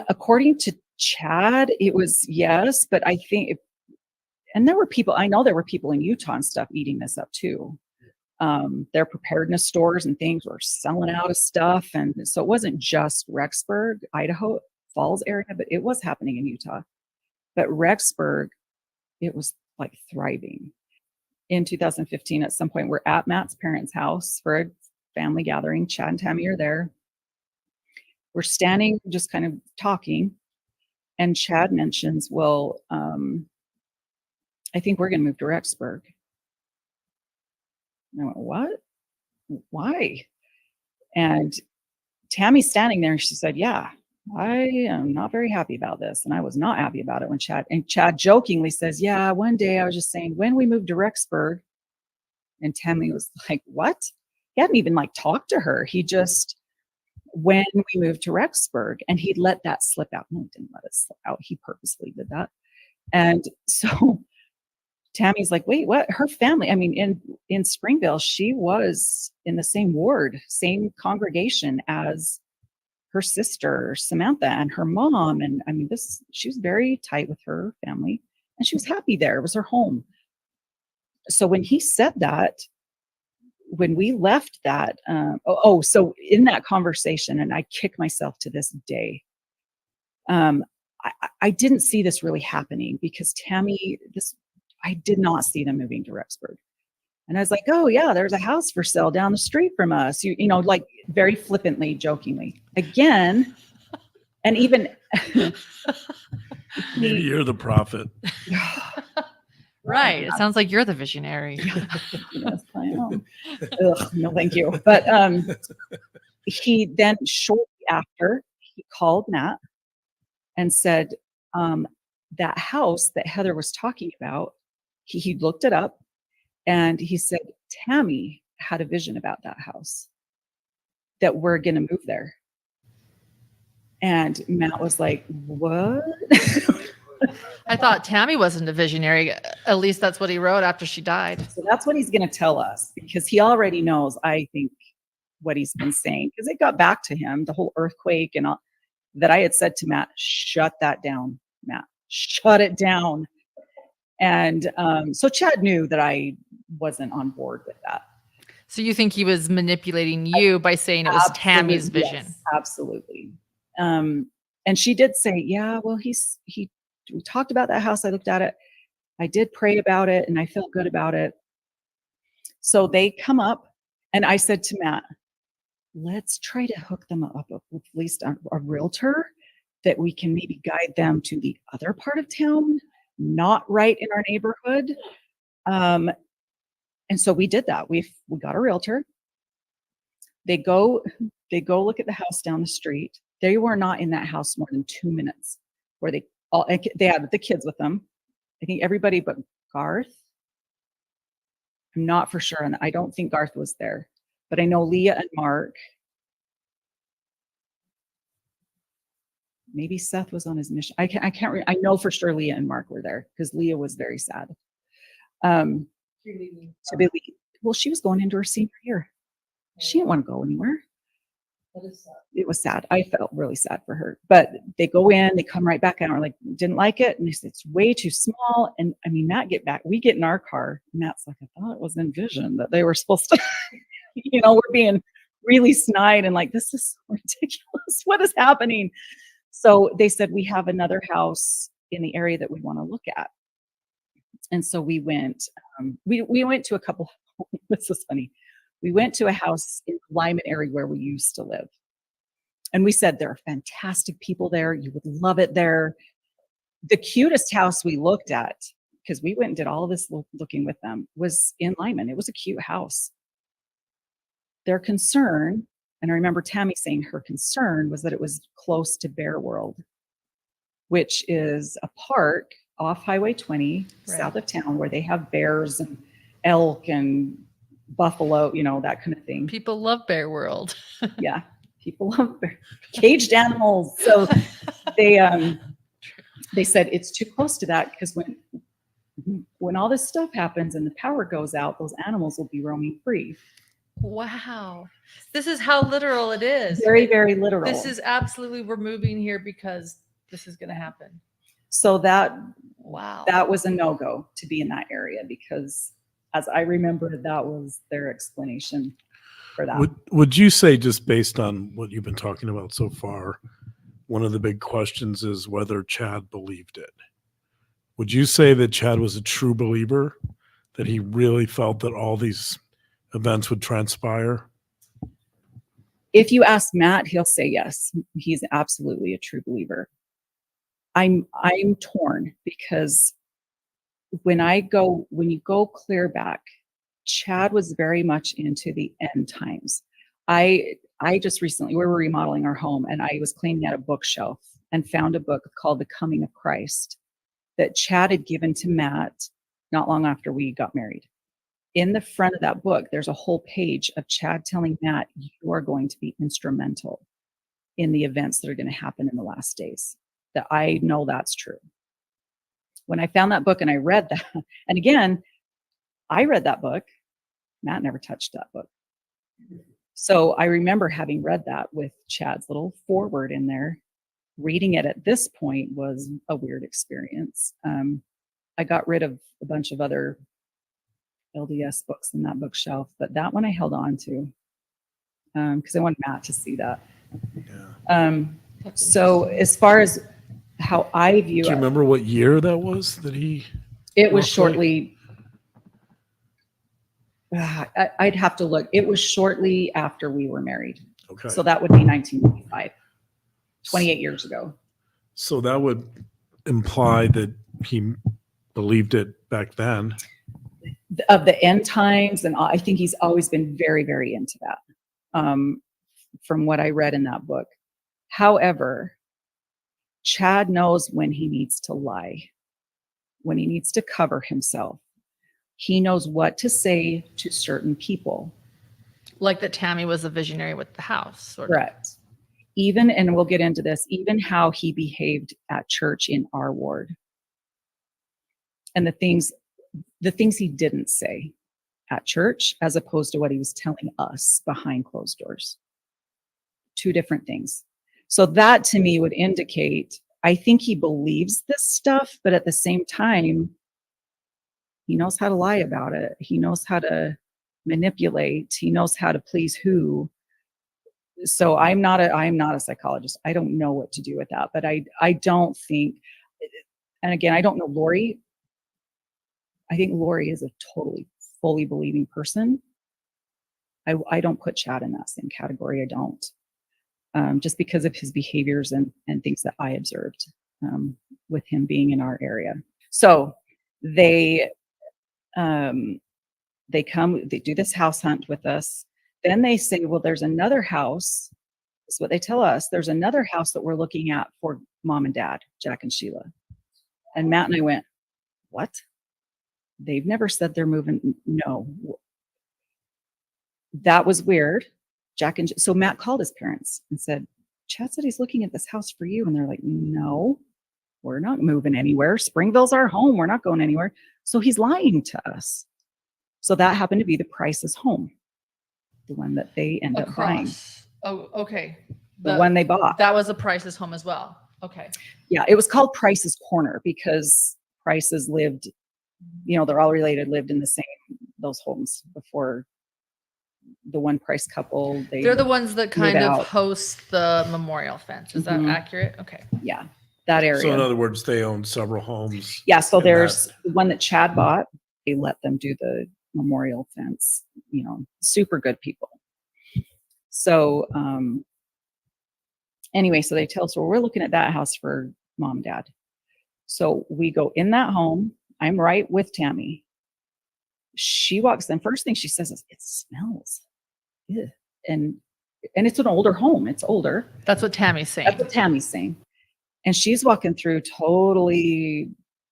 According to Chad, it was, yes, but I think, and there were people in Utah and stuff eating this up too. Their preparedness stores and things were selling out of stuff. And so it wasn't just Rexburg, Idaho. Falls area, but it was happening in Utah. But Rexburg, it was like thriving. In 2015, at some point, we're at Matt's parents' house for a family gathering. Chad and Tammy are there. We're standing, just kind of talking. And Chad mentions, well, I think we're going to move to Rexburg. And I went, what? Why? And Tammy's standing there and she said, yeah, I am not very happy about this. And I was not happy about it when Chad jokingly says, yeah, one day I was just saying, when we moved to Rexburg, and Tammy was like, what? He hadn't even like talked to her. He just, when we moved to Rexburg, and he'd let that slip out. No, he didn't let it slip out. He purposely did that. And so Tammy's like, wait, what? Her family, I mean, in Springville, she was in the same ward, same congregation as her sister, Samantha, and her mom. And I mean, she was very tight with her family and she was happy there. It was her home. So when he said that, when we left that, so in that conversation, and I kick myself to this day, I didn't see this really happening because Tammy, I did not see them moving to Rexburg. And I was like, oh yeah, there's a house for sale down the street from us. You know, like very flippantly, jokingly. Again, and even Maybe you're the prophet. Right. It sounds like you're the visionary. Yes, I am. Ugh, no, thank you. But he then shortly after he called Matt and said, that house that Heather was talking about, he looked it up and he said, Tammy had a vision about that house, that we're going to move there. And Matt was like, what? I thought Tammy wasn't a visionary. At least that's what he wrote after she died. So that's what he's going to tell us, because he already knows, I think, what he's been saying, because it got back to him, the whole earthquake and all that. I had said to Matt, shut that down, Matt, shut it down. And so Chad knew that I wasn't on board with that. So you think he was manipulating you by saying it was Tammy's vision? Yes, absolutely. And she did say, yeah, well, we talked about that house. I looked at it. I did pray about it and I felt good about it. So they come up and I said to Matt, let's try to hook them up with at least a realtor that we can maybe guide them to the other part of town, not right in our neighborhood. And so we did that. We got a realtor. They go look at the house down the street. They were not in that house more than 2 minutes, where they had the kids with them. I think everybody but Garth. I'm not for sure, and I don't think Garth was there, but I know Leah and Mark. Maybe Seth was on his mission. I can't. I know for sure Leah and Mark were there because Leah was very sad. Well, she was going into her senior year. She didn't want to go anywhere. It was sad. I felt really sad for her. But they go in, they come right back out, and we're like, didn't like it. And they said, it's way too small. And I mean, Matt we get in our car. And Matt's like, I thought it was envisioned that they were supposed to, we're being really snide and like, this is so ridiculous. What is happening? So they said, we have another house in the area that we want to look at. And so we went, we went to a couple, this is funny. We went to a house in the Lyman area where we used to live. And we said, there are fantastic people there. You would love it there. The cutest house we looked at, because we went and did all of this looking with them, was in Lyman. It was a cute house. Their concern, and I remember Tammy saying her concern was that it was close to Bear World, which is a park off Highway 20, right, south of town, where they have bears and elk and buffalo, that kind of thing. People love Bear World. Yeah, people love caged animals. So they said it's too close to that, because when all this stuff happens and the power goes out, those animals will be roaming free. Wow. This is how literal it is. Very, very literal. This is absolutely, we're moving here because this is going to happen. So that was a no-go to be in that area, because as I remember, that was their explanation for that. Would you say, just based on what you've been talking about so far, one of the big questions is whether Chad believed it. Would you say that Chad was a true believer, that he really felt that all these events would transpire? If you ask Matt, he'll say yes. He's absolutely a true believer. I'm torn because when you go clear back, Chad was very much into the end times. I just recently, we were remodeling our home, and I was cleaning out a bookshelf and found a book called The Coming of Christ that Chad had given to Matt not long after we got married. In the front of that book, there's a whole page of Chad telling Matt, you are going to be instrumental in the events that are going to happen in the last days. That I know that's true. When I found that book and I read that, and again, I read that book, Matt never touched that book. So I remember having read that with Chad's little foreword in there. Reading it at this point was a weird experience. I got rid of a bunch of other LDS books in that bookshelf, but that one I held on to because I wanted Matt to see that. Yeah. So as far as how I view Do you it, remember what year that was that he? it was roughly? shortly. I'd have to look. It was shortly after we were married. Okay. So that would be 1995, 28 years ago. So that would imply that he believed it back then. Of the end times, and I think he's always been very, very into that, from what I read in that book. However, Chad knows when he needs to lie, when he needs to cover himself. He knows what to say to certain people. Like that Tammy was a visionary with the house. Correct. Even, and we'll get into this, even how he behaved at church in our ward. And the things he didn't say at church, as opposed to what he was telling us behind closed doors. Two different things. So that to me would indicate, I think he believes this stuff, but at the same time, he knows how to lie about it. He knows how to manipulate. He knows how to please who. So I'm not a psychologist. I don't know what to do with that, but I don't think, and again, I don't know Lori. I think Lori is a totally, fully believing person. I don't put Chad in that same category. I don't, just because of his behaviors and things that I observed with him being in our area. So they come, they do this house hunt with us. Then they say, well, there's another house. That's what they tell us. There's another house that we're looking at for mom and dad, Jack and Sheila. And Matt and I went, what? They've never said they're moving. No. That was weird. So Matt called his parents and said, Chad said he's looking at this house for you. And they're like, no, we're not moving anywhere. Springville's our home. We're not going anywhere. So he's lying to us. So that happened to be the Price's home, the one that they end up buying. Oh, okay. The one they bought. That was a Price's home as well. Okay. Yeah, it was called Price's Corner because Price's lived, they're all related, lived in the same, those homes before the one Price couple. They're the ones that kind of out. Host the memorial fence. Is that accurate? Okay. Yeah, that area. So in other words, they own several homes. Yeah, so there's the one that Chad bought. They let them do the memorial fence, super good people. So anyway, so they tell us, well, we're looking at that house for mom, dad. So we go in that home. I'm right with Tammy. She walks in. First thing she says is, it smells. Ew. And it's an older home. It's older. That's what Tammy's saying. That's what Tammy's saying. And she's walking through totally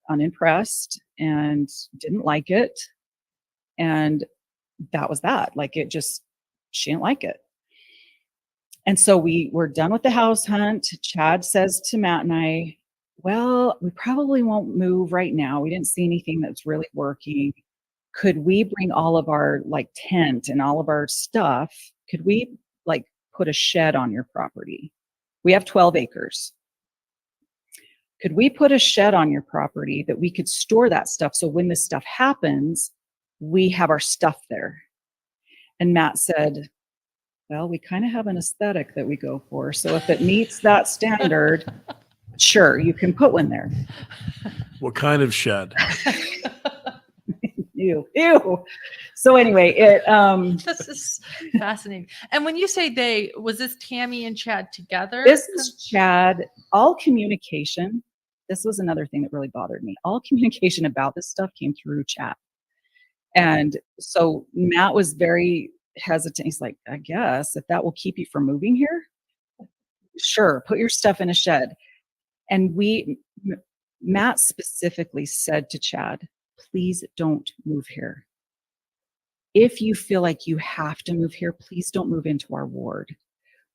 unimpressed and didn't like it. And that was that. Like she didn't like it. And so we were done with the house hunt. Chad says to Matt and I, well, we probably won't move right now. We didn't see anything that's really working. Could we bring all of our tent and all of our stuff? Could we put a shed on your property? We have 12 acres. Could we put a shed on your property that we could store that stuff? So when this stuff happens, we have our stuff there. And Matt said, well, we kind of have an aesthetic that we go for. So if it meets that standard, sure, you can put one there. What kind of shed? Ew, ew. So anyway, This is fascinating. And when you say they, was this Tammy and Chad together? this is Chad. All communication. This was another thing that really bothered me. All communication about this stuff came through Chad. And so Matt was very hesitant. He's like, I guess if that will keep you from moving here, sure, put your stuff in a shed. And Matt specifically said to Chad, please don't move here. If you feel like you have to move here, please don't move into our ward.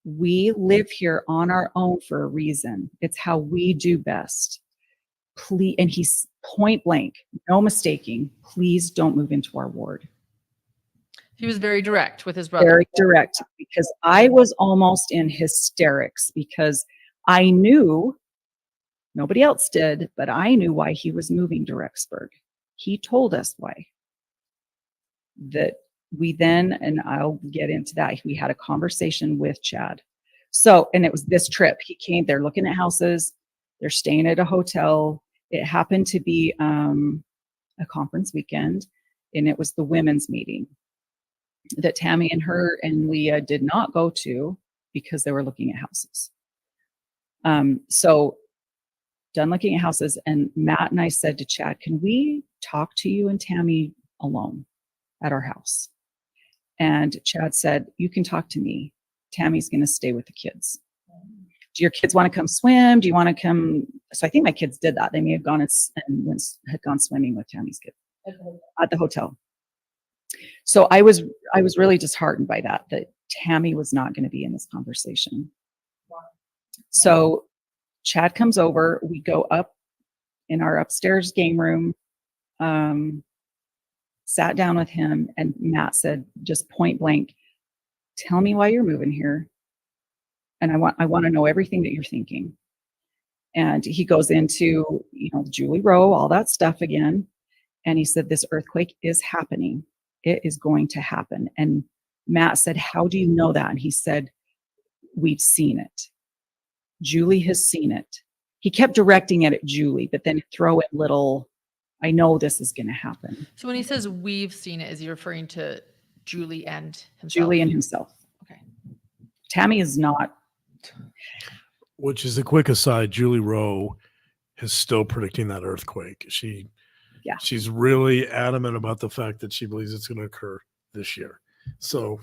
We live here on our own for a reason. It's how we do best. Please, and he's point blank, no mistaking, please don't move into our ward. He was very direct with his brother. Very direct, because I was almost in hysterics because I knew, nobody else did, but I knew why he was moving to Rexburg. He told us why. That we then, and I'll get into that, we had a conversation with Chad. So, and it was this trip. He came, they're looking at houses, they're staying at a hotel. It happened to be a conference weekend, and it was the women's meeting that Tammy and her and Leah did not go to because they were looking at houses. So done looking at houses, and Matt and I said to Chad, can we talk to you and Tammy alone at our house? And Chad said, you can talk to me. Tammy's going to stay with the kids. Do your kids want to come swim? Do you want to come? So I think my kids did that. They may have gone and had gone swimming with Tammy's kids at the hotel. So I was really disheartened by that Tammy was not going to be in this conversation. So Chad comes over, we go up in our upstairs game room, sat down with him, and Matt said, just point blank, tell me why you're moving here. And I want to know everything that you're thinking. And he goes into, Julie Rowe, all that stuff again. And he said, this earthquake is happening. It is going to happen. And Matt said, how do you know that? And he said, we've seen it. Julie has seen it. He kept directing it at Julie, but then throw in little, I know this is going to happen. So when he says we've seen it, is he referring to Julie and himself? Julie and himself. Okay. Tammy is not. Which is a quick aside, Julie Rowe is still predicting that earthquake. She's really adamant about the fact that she believes it's going to occur this year. So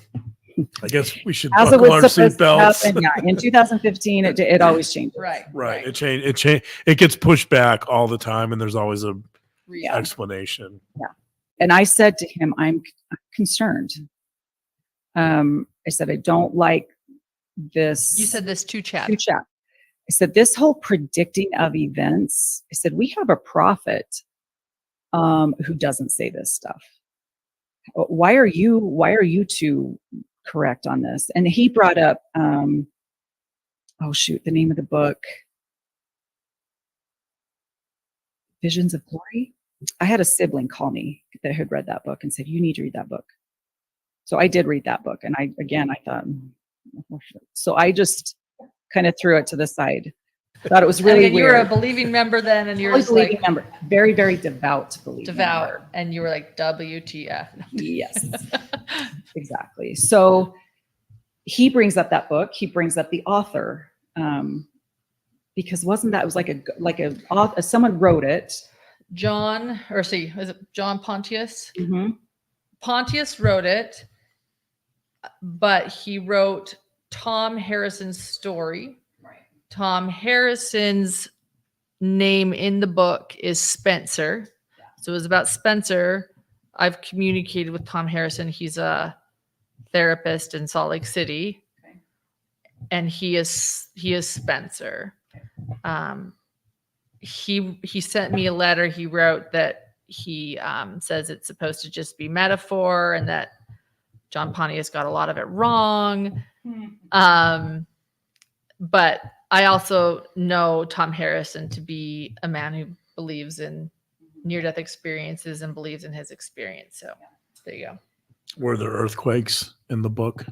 I guess we should buckle our seatbelts. Yeah, in 2015, it always changes. Right. It gets pushed back all the time, and there's always a explanation. Yeah. And I said to him, I'm concerned. I said, I don't like this. You said this to Chad. I said, this whole predicting of events, I said, we have a prophet who doesn't say this stuff. Why are you two correct on this? And he brought up, the name of the book, Visions of Glory. I had a sibling call me that had read that book and said, you need to read that book. So I did read that book. And I thought, so I just kind of threw it to the side. Thought it was really weird. You were a believing member then, and you're believing member, very, very devout believing member. And you were like, WTF. Yes, exactly. So he brings up that book. He brings up the author, because it was like someone wrote it. Was it John Pontius? Mm-hmm. Pontius wrote it, but he wrote Tom Harrison's story. Right. Tom Harrison's name in the book is Spencer. Yeah. So it was about Spencer. I've communicated with Tom Harrison. He's a therapist in Salt Lake City. Okay. And he is Spencer. Okay. He sent me a letter. He wrote that he says it's supposed to just be metaphor, and that John Pontius got a lot of it wrong. But I also know Tom Harrison to be a man who believes in near-death experiences and believes in his experience. So there you go. Were there earthquakes in the book?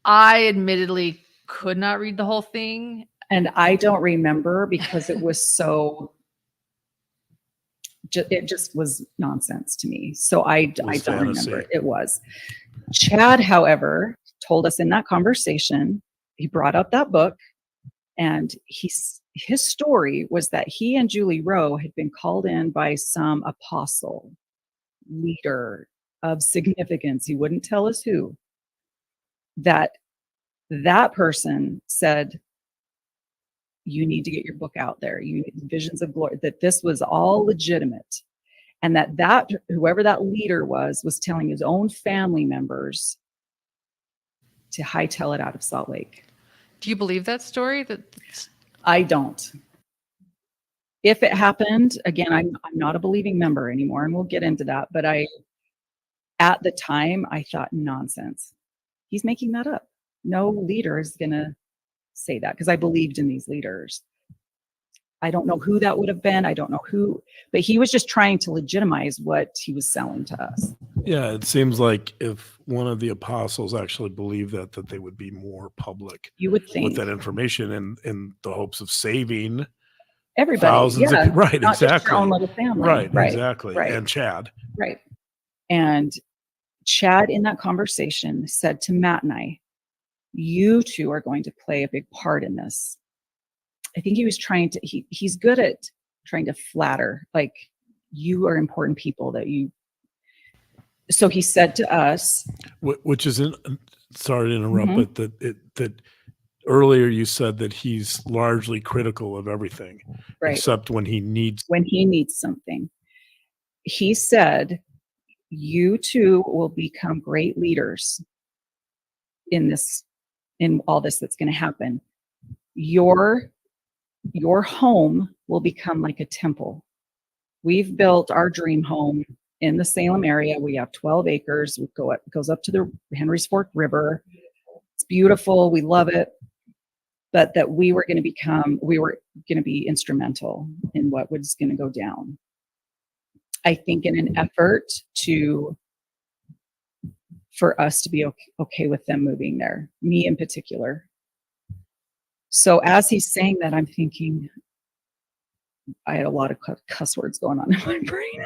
I admittedly could not read the whole thing. And I don't remember because it was so, it just was nonsense to me. So I don't fantasy. remember. It was. Chad, however, told us in that conversation, he brought up that book, and his story was that he and Julie Rowe had been called in by some apostle, leader of significance. He wouldn't tell us who. That person said, you need to get your book out there. You need Visions of Glory, that this was all legitimate. And that whoever that leader was telling his own family members to hightail it out of Salt Lake. Do you believe that story? I don't. If it happened, again, I'm not a believing member anymore, and we'll get into that. But at the time, I thought, nonsense. He's making that up. No leader is going to say that, because I believed in these leaders. I don't know who that would have been. I don't know who, but he was just trying to legitimize what he was selling to us. Yeah, it seems like if one of the apostles actually believed that they would be more public, you would think, with that information, in the hopes of saving everybody, thousands of people. Right, not exactly. Just your own little family. Right, exactly. Right. And Chad. Right. And Chad in that conversation said to Matt and I, you two are going to play a big part in this. I think he was trying to, he's good at trying to flatter, like, you are important people that you. So he said to us, which is sorry to interrupt, mm-hmm. but that earlier you said that he's largely critical of everything, right, except when he needs something. He said, you two will become great leaders in all this that's going to happen. Your home will become like a temple. We've built our dream home in the Salem area. We have 12 acres. It goes up to the Henry's Fork River. It's beautiful. We love it. But that we were going to be instrumental in what was going to go down. I think in an effort for us to be okay with them moving there, me in particular. So as he's saying that, I'm thinking, I had a lot of cuss words going on in my brain.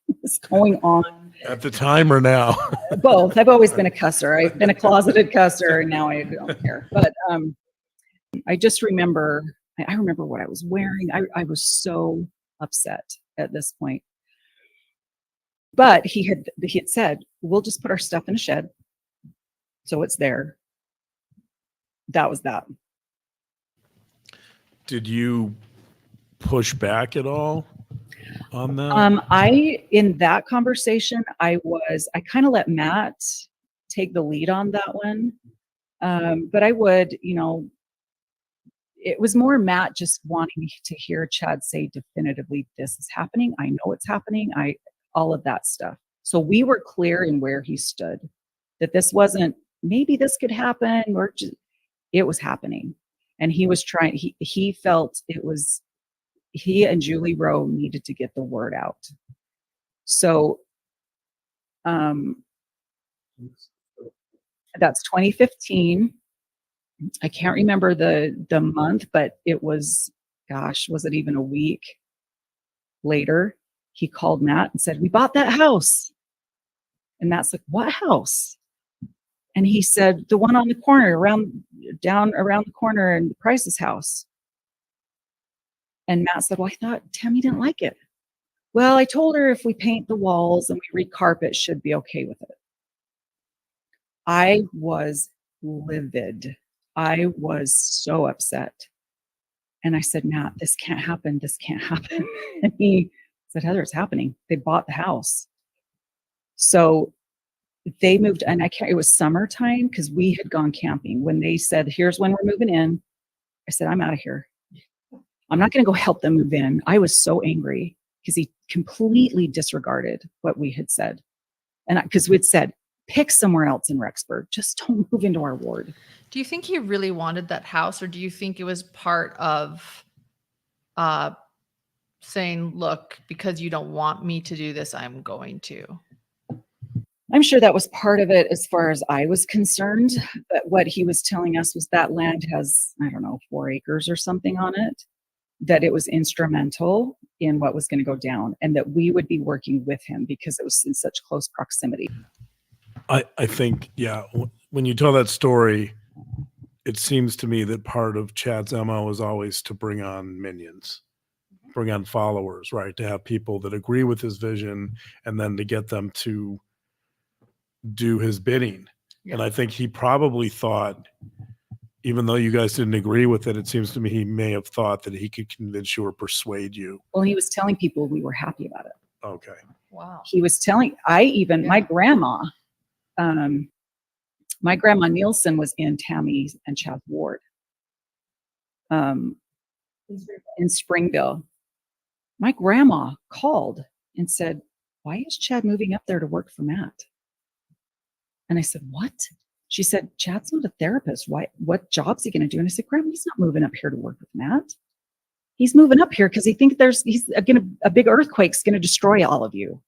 What's going on? At the time or now? Both. I've always been a cusser. I've been a closeted cusser, and now I don't care. But I just remember, I remember what I was wearing. I was so upset at this point. But he had said, we'll just put our stuff in a shed, so it's there. That was that. Did you push back at all on that? In that conversation, I kind of let Matt take the lead on that one. But I would, it was more Matt just wanting to hear Chad say definitively, this is happening. I know it's happening. All of that stuff. So we were clear in where he stood, that this wasn't, maybe this could happen, or it was happening. And he was trying, he felt it was, he and Julie Rowe needed to get the word out. So that's 2015. I can't remember the month, but it was, gosh, was it even a week later? He called Matt and said, we bought that house. And Matt's like, what house? And he said, the one on the corner, down around the corner in the Price's house. And Matt said, well, I thought Tammy didn't like it. Well, I told her if we paint the walls and we recarpet, she'd be okay with it. I was livid. I was so upset. And I said, Matt, this can't happen. This can't happen. And he said, Heather, it's happening. They bought the house. So they moved, and it was summertime because we had gone camping. When they said, here's when we're moving in, I said, I'm out of here. I'm not going to go help them move in. I was so angry because he completely disregarded what we had said. And because we'd said, pick somewhere else in Rexburg. Just don't move into our ward. Do you think he really wanted that house, or do you think it was part of saying, look, because you don't want me to do this, I'm going to? I'm sure that was part of it as far as I was concerned. But what he was telling us was that land has, I don't know, 4 acres or something on it, that it was instrumental in what was going to go down and that we would be working with him because it was in such close proximity. I think, yeah, when you tell that story, it seems to me that part of Chad's MO is always to bring on minions, bring on followers, right? To have people that agree with his vision and then to get them to do his bidding. Yeah. And I think he probably thought, even though you guys didn't agree with it, it seems to me he may have thought that he could convince you or persuade you. Well, he was telling people we were happy about it. Okay. Wow. He was telling, my grandma Nielsen was in Tammy and Chad's ward in Springville. My grandma called and said, why is Chad moving up there to work for Matt? And I said, what? She said, Chad's not a therapist. What job's he going to do? And I said, Grandma, he's not moving up here to work with Matt. He's moving up here because he thinks a big earthquake's going to destroy all of you.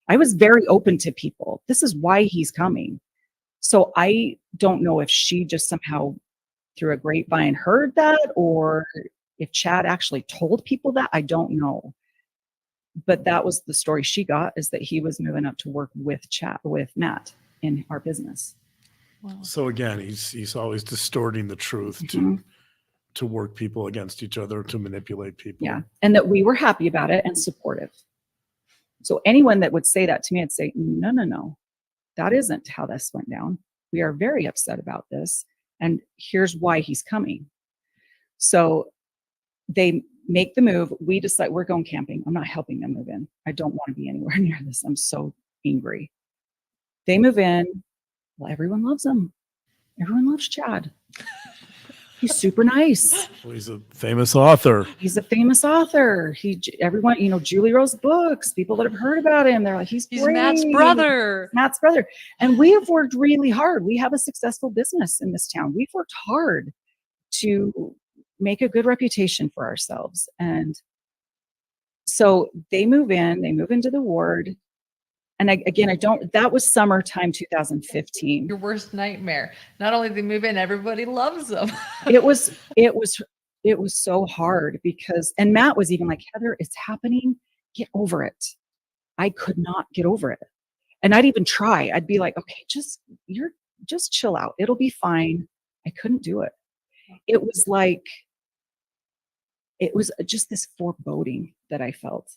I was very open to people. This is why he's coming. So I don't know if she just somehow through a grapevine heard that, or if Chad actually told people that. I don't know. But that was the story she got, is that he was moving up to work with Matt in our business. Wow. So again, he's always distorting the truth to work people against each other, to manipulate people. Yeah. And that we were happy about it and supportive. So anyone that would say that to me, I'd say, no, that isn't how this went down. We are very upset about this. And here's why he's coming. So they make the move. We decide we're going camping. I'm not helping them move in. I don't want to be anywhere near this. I'm so angry. They move in. Well, everyone loves him. Everyone loves Chad. He's super nice. Well, he's a famous author. He's a famous author. Everyone, Julie Rose books, people that have heard about him, they're like, he's great. Matt's brother. Matt's brother. And we have worked really hard. We have a successful business in this town. We've worked hard to make a good reputation for ourselves. And so they move into the ward. And that was summertime 2015. Your worst nightmare. Not only they move in, everybody loves them. It was so hard because, and Matt was even like, Heather, it's happening. Get over it. I could not get over it. And I'd even try. I'd be like, okay, just chill out. It'll be fine. I couldn't do it. It was just this foreboding that I felt.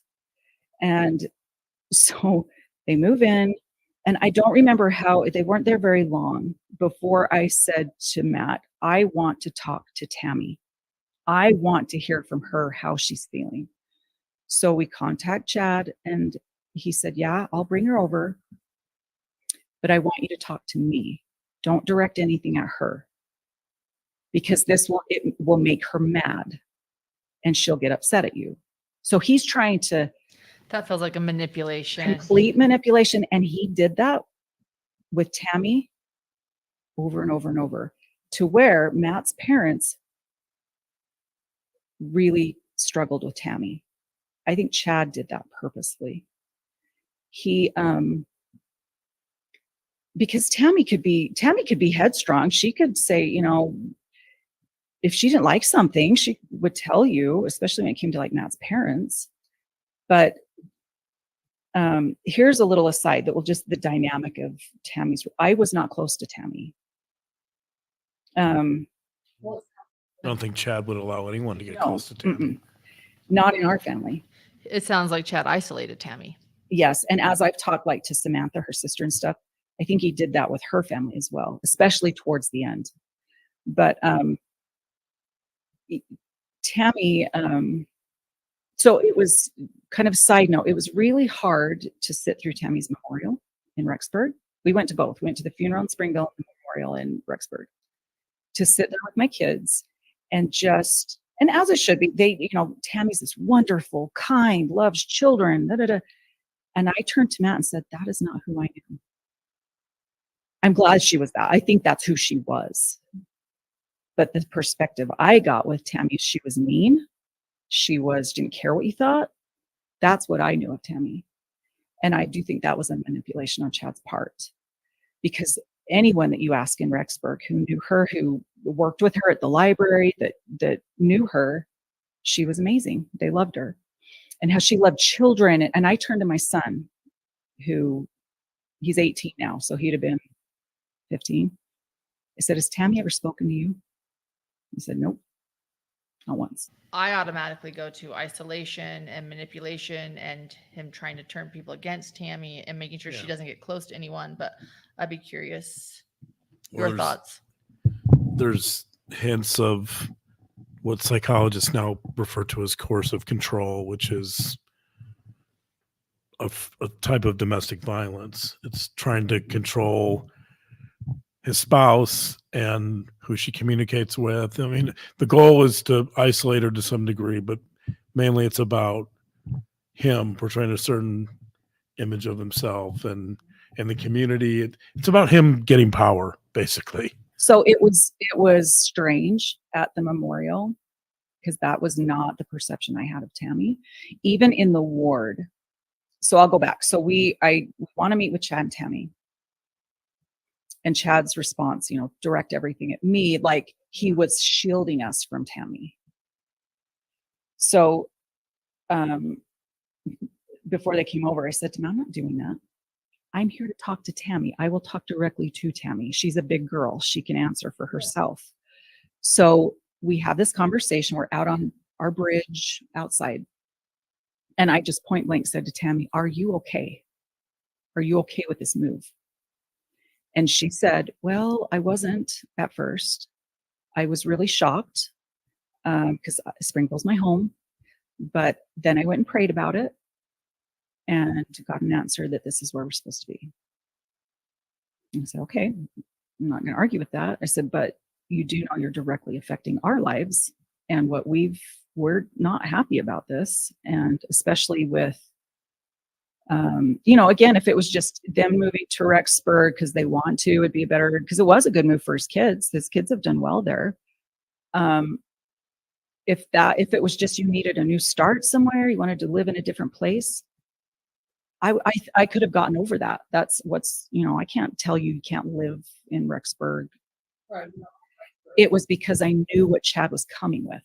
And so they move in, and I don't remember how, they weren't there very long before I said to Matt, I want to talk to Tammy. I want to hear from her how she's feeling. So we contact Chad, and he said, yeah, I'll bring her over, but I want you to talk to me. Don't direct anything at her, because it will make her mad and she'll get upset at you. So he's trying to, that feels like a manipulation. Complete manipulation. And he did that with Tammy over and over and over, to where Matt's parents really struggled with Tammy. I think Chad did that purposely. Because Tammy could be headstrong. She could say, if she didn't like something, she would tell you, especially when it came to like Matt's parents. But here's a little aside that will just the dynamic of Tammy's. I was not close to Tammy. I don't think Chad would allow anyone to get close to Tammy. Not in our family. It sounds like Chad isolated Tammy. Yes. And as I've talked to Samantha, her sister and stuff, I think he did that with her family as well, especially towards the end. But Tammy, so it was kind of side note. It was really hard to sit through Tammy's memorial in Rexburg. We went to both. We went to the funeral in Springville and the memorial in Rexburg, to sit there with my kids and as it should be, Tammy's this wonderful, kind, loves children, And I turned to Matt and said, that is not who I am. I'm glad she was that. I think that's who she was. But the perspective I got with Tammy, she was mean. She didn't care what you thought. That's what I knew of Tammy. And I do think that was a manipulation on Chad's part, because anyone that you ask in Rexburg who knew her, who worked with her at the library, that knew her, she was amazing. They loved her, and how she loved children. And I turned to my son, who he's 18 now, so he'd have been 15. I said, "Has Tammy ever spoken to you?" He said, "Nope, not once." I automatically go to isolation and manipulation and him trying to turn people against Tammy and making sure she doesn't get close to anyone. But I'd be curious your thoughts. There's hints of what psychologists now refer to as coercive control, which is a type of domestic violence. It's trying to control his spouse and who she communicates with. I mean, the goal is to isolate her to some degree, but mainly it's about him portraying a certain image of himself and the community. It's about him getting power, basically. So it was strange at the memorial, because that was not the perception I had of Tammy, even in the ward. So I'll go back. So I want to meet with Chad and Tammy. And Chad's response, direct everything at me, like he was shielding us from Tammy. So before they came over, I said to him, "I'm not doing that. I'm here to talk to Tammy. I will talk directly to Tammy. She's a big girl. She can answer for herself." So we have this conversation. We're out on our bridge outside. And I just point blank said to Tammy, "Are you okay? Are you okay with this move?" And she said, "Well, I wasn't at first. I was really shocked because Springfield's my home. But then I went and prayed about it and got an answer that this is where we're supposed to be." And I said, "Okay, I'm not going to argue with that." I said, "But you do know you're directly affecting our lives and what we're not happy about this. And especially with, again, if it was just them moving to Rexburg because they want to, it'd be better, because it was a good move for his kids. His kids have done well there. If it was just you needed a new start somewhere, you wanted to live in a different place, I could have gotten over that. That's what's, I can't tell you can't live in Rexburg. Right. It was because I knew what Chad was coming with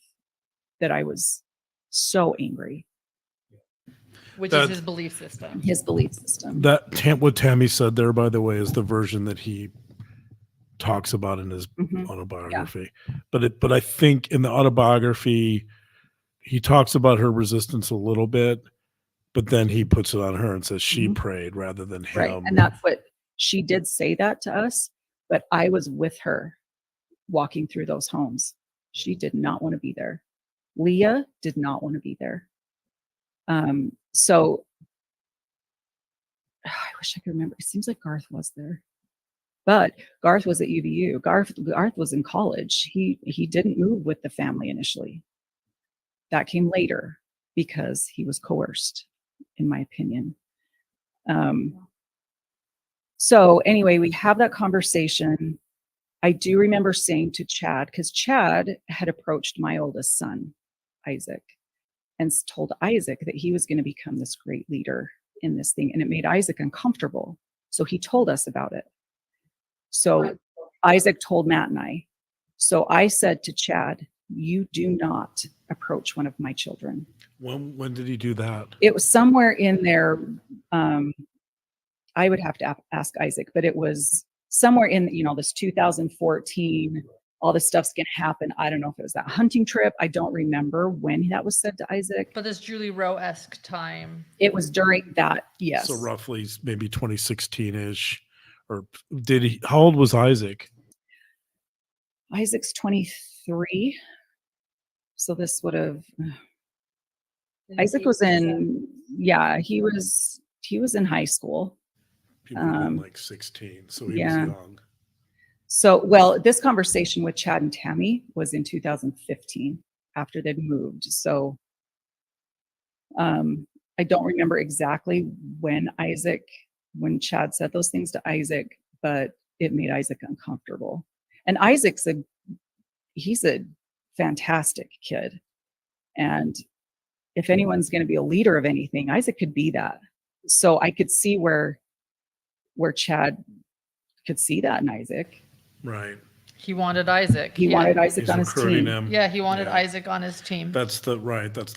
that I was so angry. Which is his belief system. His belief system. What Tammy said there, by the way, is the version that he talks about in his autobiography. Yeah. But I think in the autobiography, he talks about her resistance a little bit, but then he puts it on her and says she prayed rather than him. Right. And that's what she did say that to us, but I was with her walking through those homes. She did not want to be there. Leah did not want to be there. So I wish I could remember. It seems like Garth was there, but Garth was at UVU. Garth was in college. He didn't move with the family initially. That came later because he was coerced, in my opinion. So anyway, we have that conversation. I do remember saying to Chad, because Chad had approached my oldest son, Isaac, and told Isaac that he was going to become this great leader in this thing. And it made Isaac uncomfortable. So he told us about it. So Isaac told Matt and I. So I said to Chad, "You do not approach one of my children." When did he do that? It was somewhere in there. I would have to ask Isaac, but it was somewhere in, this 2014, all this stuff's going to happen. I don't know if it was that hunting trip. I don't remember when that was said to Isaac. But this Julie Rowe-esque time. It was during that, yes. So roughly maybe 2016-ish. Or how old was Isaac? Isaac's 23. So this would have, Isaac was in, he was in high school. People like 16, so he was young. So, this conversation with Chad and Tammy was in 2015 after they'd moved. So I don't remember exactly when Chad said those things to Isaac, but it made Isaac uncomfortable. And he's a fantastic kid. And if anyone's going to be a leader of anything, Isaac could be that. So I could see where Chad could see that in Isaac. Right. He wanted Isaac. He Yeah. wanted Isaac He's on his recruiting team. him. Yeah, he wanted Yeah. Isaac on his team. That's the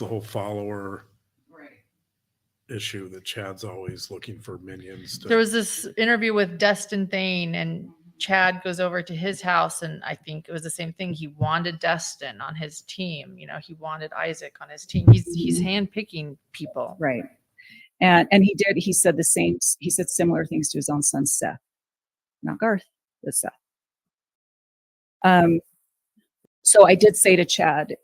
whole follower Right. issue that Chad's always looking for minions to. There was this interview with Destin Thane, and Chad goes over to his house, and I think it was the same thing. He wanted Destin on his team. You know, he wanted Isaac on his team. He's handpicking people. Right. And he said the same, he said similar things to his own son, Seth. Not Garth, but Seth. So I did say to Chad,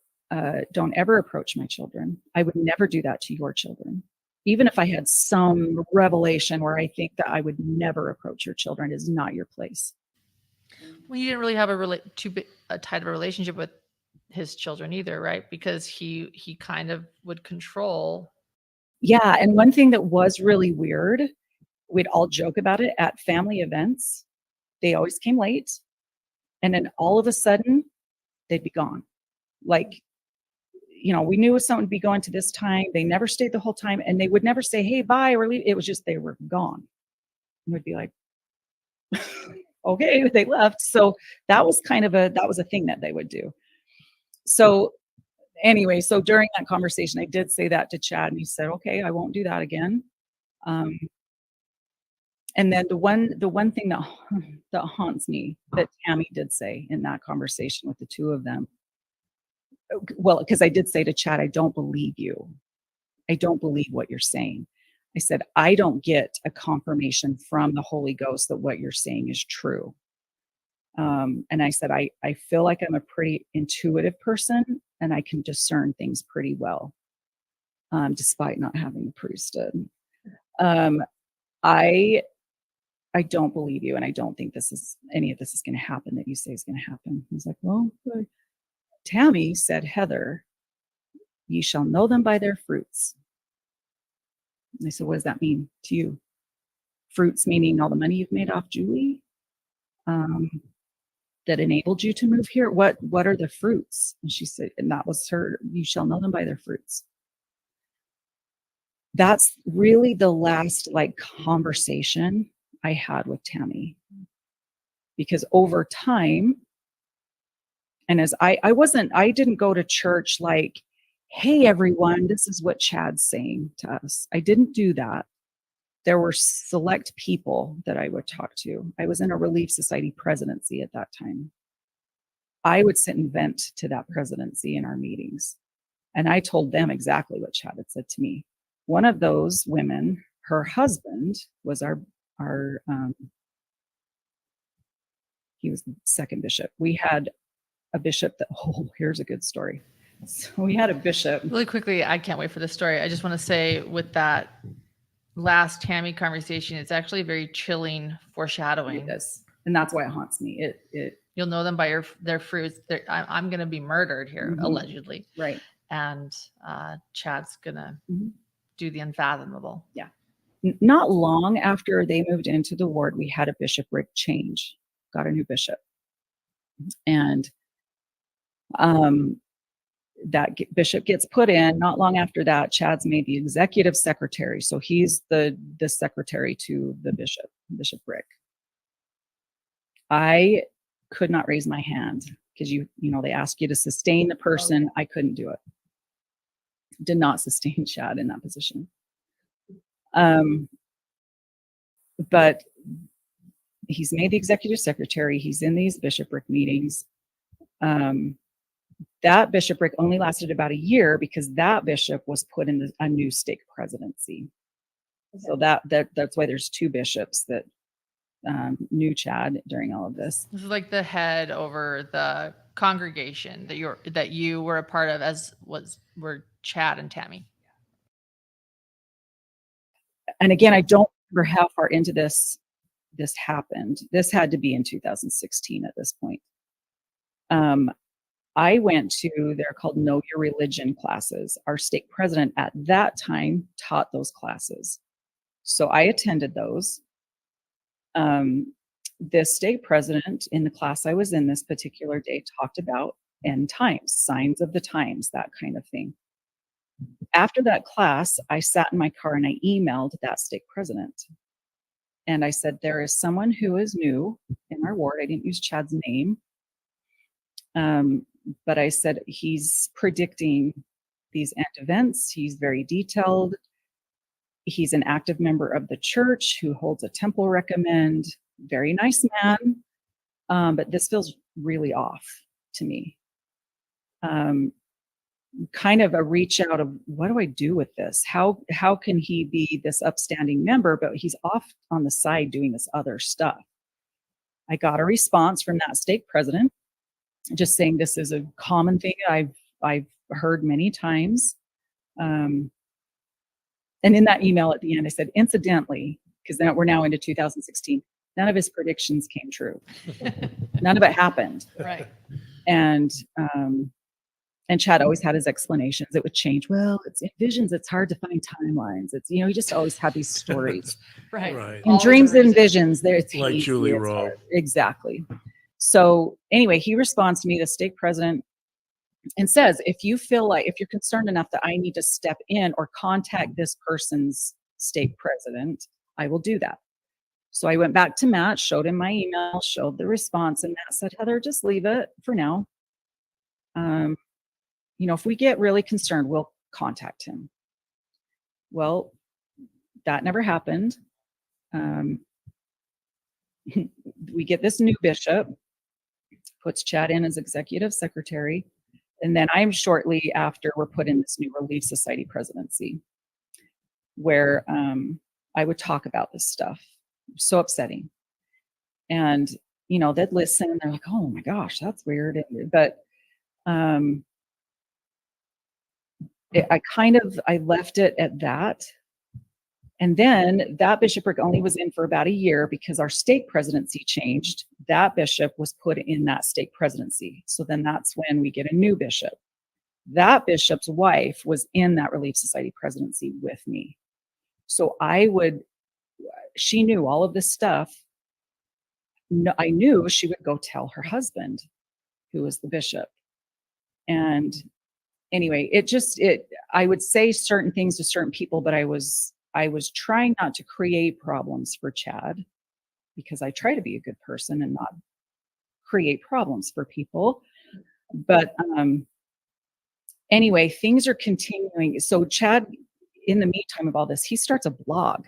don't ever approach my children. I would never do that to your children. Even if I had some revelation where I think that I would never approach your children, is not your place. Well, you didn't really have a tight of a relationship with his children either, right? Because he kind of would control. Yeah, and one thing that was really weird, we'd all joke about it at family events. They always came late, and then all of a sudden, they'd be gone. Like, you know, we knew someone would be going to this time. They never stayed the whole time, and they would never say, "Hey, bye," or leave. It was just they were gone. And we'd be like, "Okay," they left. So that was a thing that they would do. So anyway, so during that conversation, I did say that to Chad, and he said, "Okay, I won't do that again." And then the one thing that haunts me that Tammy did say in that conversation with the two of them, well, because I did say to Chad, "I don't believe you. I don't believe what you're saying." I said, "I don't get a confirmation from the Holy Ghost that what you're saying is true." And I said, I feel like I'm a pretty intuitive person, and I can discern things pretty well, despite not having the priesthood. I don't believe you, and I don't think any of this is going to happen that you say is going to happen. He's like, "Well, Tammy said, Heather, ye shall know them by their fruits." And I said, "What does that mean to you?" Fruits meaning all the money you've made off Julie, that enabled you to move here. What are the fruits? And she said, and that was her, "You shall know them by their fruits." That's really the last conversation I had with Tammy, because over time, and as I didn't go to church like, "Hey everyone, this is what Chad's saying to us." I didn't do that. There were select people that I would talk to. I was in a Relief Society presidency at that time. I would sit and vent to that presidency in our meetings. And I told them exactly what Chad had said to me. One of those women, her husband was he was the second bishop. We had a bishop that, here's a good story. So we had a bishop. Really quickly, I can't wait for this story. I just want to say with that last Tammy conversation, it's actually very chilling foreshadowing. Yes. And that's why it haunts me. You'll know them by their fruits. I'm going to be murdered here, allegedly. Right. And Chad's going to do the unfathomable. Yeah. Not long after they moved into the ward, we had a bishopric change, got a new bishop. And that bishop gets put in. Not long after that, Chad's made the executive secretary. So he's the secretary to the bishop, Bishop Rick. I could not raise my hand because they ask you to sustain the person. I couldn't do it. Did not sustain Chad in that position. But he's made the executive secretary. He's in these bishopric meetings. That bishopric only lasted about a year because that bishop was put in a new stake presidency. Okay. So that's why there's two bishops that knew Chad during all of this. This is like the head over the congregation that you were a part of, as were Chad and Tammy. And again, I don't remember how far into this happened. This had to be in 2016 at this point. I went to, they're called Know Your Religion classes. Our stake president at that time taught those classes. So I attended those. The stake president in the class I was in this particular day talked about end times, signs of the times, that kind of thing. After that class, I sat in my car and I emailed that stake president. And I said, there is someone who is new in our ward. I didn't use Chad's name. But I said, he's predicting these end events. He's very detailed. He's an active member of the church who holds a temple recommend. Very nice man. But this feels really off to me. Kind of a reach out of, what do I do with this? How can he be this upstanding member, but he's off on the side doing this other stuff? I got a response from that stake president just saying this is a common thing I've heard many times. And in that email at the end, I said, incidentally, because then we're now into 2016, none of his predictions came true. None of it happened. Right. And Chad always had his explanations. It would change. Well, it's in visions. It's hard to find timelines. It's, he just always had these stories. Right. Right. In Always dreams a and reason. visions, there's Like easy, Julie it's Rowe. hard. Exactly. So anyway, he responds to me, the stake president, and says, if you feel like, if you're concerned enough that I need to step in or contact this person's stake president, I will do that. So I went back to Matt, showed him my email, showed the response, and Matt said, Heather, just leave it for now. If we get really concerned, we'll contact him. Well, that never happened. We get this new bishop, puts Chad in as executive secretary, and then I'm shortly after we're put in this new Relief Society presidency, where I would talk about this stuff. So upsetting. And, they'd listen and they're like, oh my gosh, that's weird. But I left it at that. And then that bishopric only was in for about a year because our stake presidency changed. That bishop was put in that stake presidency. So then that's when we get a new bishop. That bishop's wife was in that Relief Society presidency with me. So she knew all of this stuff. I knew she would go tell her husband, who was the bishop. And anyway, I would say certain things to certain people, but I was trying not to create problems for Chad, because I try to be a good person and not create problems for people. But anyway, things are continuing. So Chad, in the meantime of all this, he starts a blog